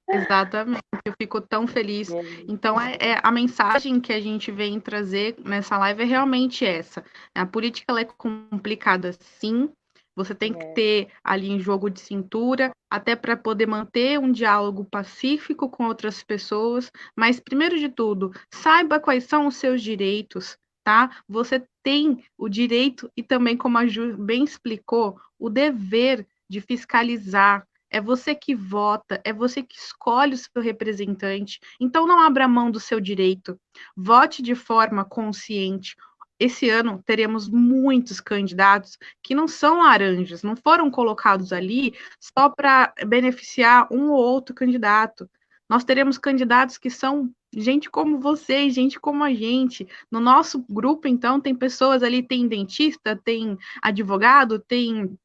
Exatamente, eu fico tão feliz. Então, a mensagem que a gente vem trazer nessa live é realmente essa. A política ela é complicada, sim. Você tem que ter ali um jogo de cintura, até para poder manter um diálogo pacífico com outras pessoas. Mas, primeiro de tudo, saiba quais são os seus direitos, tá? Você tem o direito e também, como a Ju bem explicou, o dever de fiscalizar. É você que vota, é você que escolhe o seu representante. Então, não abra mão do seu direito. Vote de forma consciente. Esse ano teremos muitos candidatos que não são laranjas, não foram colocados ali só para beneficiar um ou outro candidato. Nós teremos candidatos que são gente como você, gente como a gente. No nosso grupo, então, tem pessoas ali, tem dentista, tem advogado, tem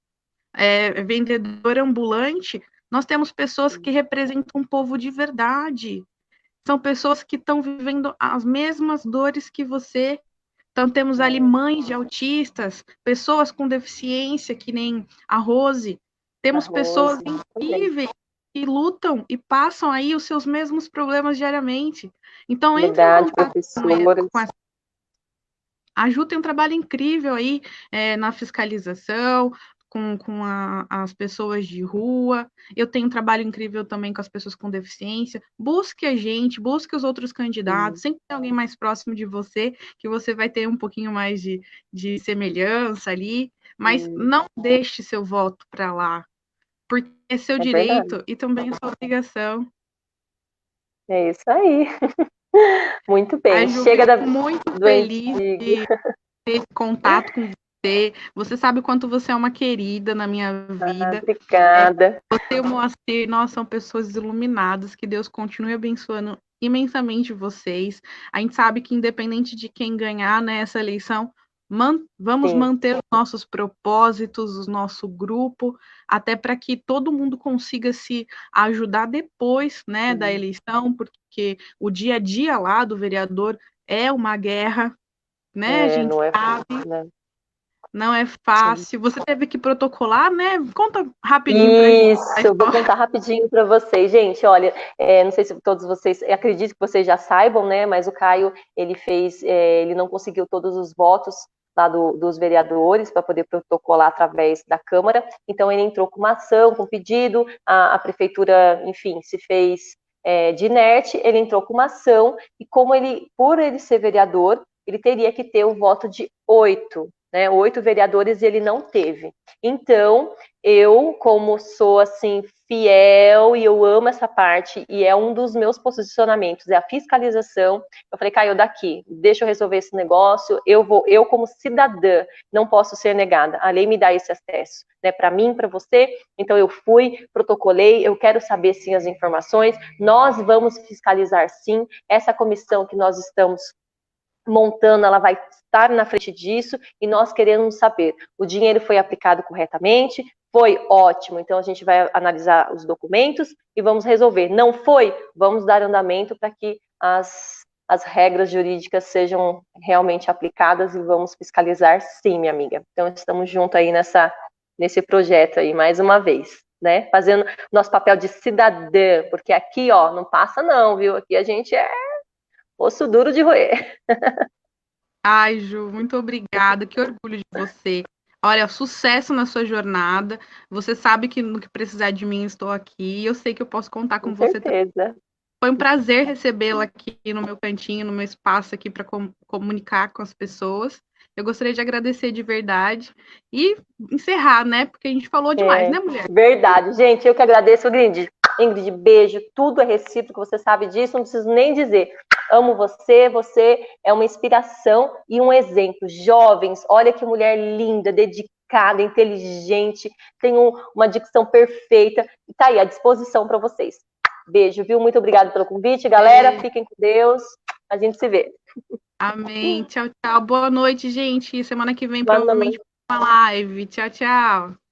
vendedor ambulante, nós temos pessoas que representam um povo de verdade. São pessoas que estão vivendo as mesmas dores que você. Então, temos ali mães de autistas, pessoas com deficiência, que nem a Rose. Temos pessoas incríveis que lutam e passam aí os seus mesmos problemas diariamente. Então, entre em contato com essa. A Ju tem um trabalho incrível aí na fiscalização, com as pessoas de rua. Eu tenho um trabalho incrível também com as pessoas com deficiência. Busque a gente, busque os outros candidatos. Sempre tem alguém mais próximo de você, que você vai ter um pouquinho mais de semelhança ali. Mas não deixe seu voto para lá, porque é seu direito verdade. E também é sua obrigação. É isso aí. Muito bem. Ju, Chega fico muito do feliz antigo. de ter contato com você. Você sabe o quanto você é uma querida na minha vida. Obrigada. Você e o Moacir, nós são pessoas iluminadas. Que Deus continue abençoando imensamente vocês. A gente sabe que independente de quem ganhar nessa eleição, vamos manter os nossos propósitos, o nosso grupo, até para que todo mundo consiga se ajudar depois, né, da eleição, porque o dia a dia lá do vereador é uma guerra, né? A gente não é sabe. fácil, né? Não é Sim. fácil. Você teve que protocolar, né? Conta rapidinho pra gente. Isso, eu vou contar rapidinho para vocês. Gente, olha, não sei se todos vocês, acredito que vocês já saibam, né? Mas o Caio, ele fez, ele não conseguiu todos os votos lá dos vereadores para poder protocolar através da Câmara. Então, ele entrou com uma ação, com um pedido, a prefeitura, enfim, se fez de inerte, ele entrou com uma ação, e como ele, por ele ser vereador, ele teria que ter o voto de 8, né? 8 vereadores, e ele não teve. Então, eu, como sou assim fiel e eu amo essa parte e é um dos meus posicionamentos, é a fiscalização. Eu falei, Caio, daqui, deixa eu resolver esse negócio. Eu como cidadã não posso ser negada. A lei me dá esse acesso, né, para mim, para você. Então eu fui, protocolei, eu quero saber sim as informações. Nós vamos fiscalizar sim essa comissão que nós estamos montando, ela vai estar na frente disso e nós queremos saber, o dinheiro foi aplicado corretamente? Foi ótimo, então a gente vai analisar os documentos e vamos resolver. Não foi? Vamos dar andamento para que as regras jurídicas sejam realmente aplicadas e vamos fiscalizar sim, minha amiga. Então estamos juntos aí nesse projeto aí, mais uma vez, né? Fazendo nosso papel de cidadã, porque aqui, ó, não passa não, viu? Aqui a gente é osso duro de roer. Ai, Ju, muito obrigada. Que orgulho de você. Olha, sucesso na sua jornada. Você sabe que no que precisar de mim, estou aqui. Eu sei que eu posso contar com Com você também. certeza. Foi um prazer recebê-la aqui no meu cantinho, no meu espaço aqui para comunicar com as pessoas. Eu gostaria de agradecer de verdade e encerrar, né? Porque a gente falou demais, né, mulher? Verdade. Gente, eu que agradeço, Ingrid. Ingrid, beijo. Tudo é recíproco, você sabe disso, não preciso nem dizer. Amo você, você é uma inspiração e um exemplo. Jovens, olha que mulher linda, dedicada, inteligente, tem uma dicção perfeita. E tá aí, à disposição para vocês. Beijo, viu? Muito obrigada pelo convite, galera. Fiquem com Deus. A gente se vê. Amém. Tchau, tchau. Boa noite, gente. Semana que vem, Boa provavelmente, noite. uma live. Tchau, tchau.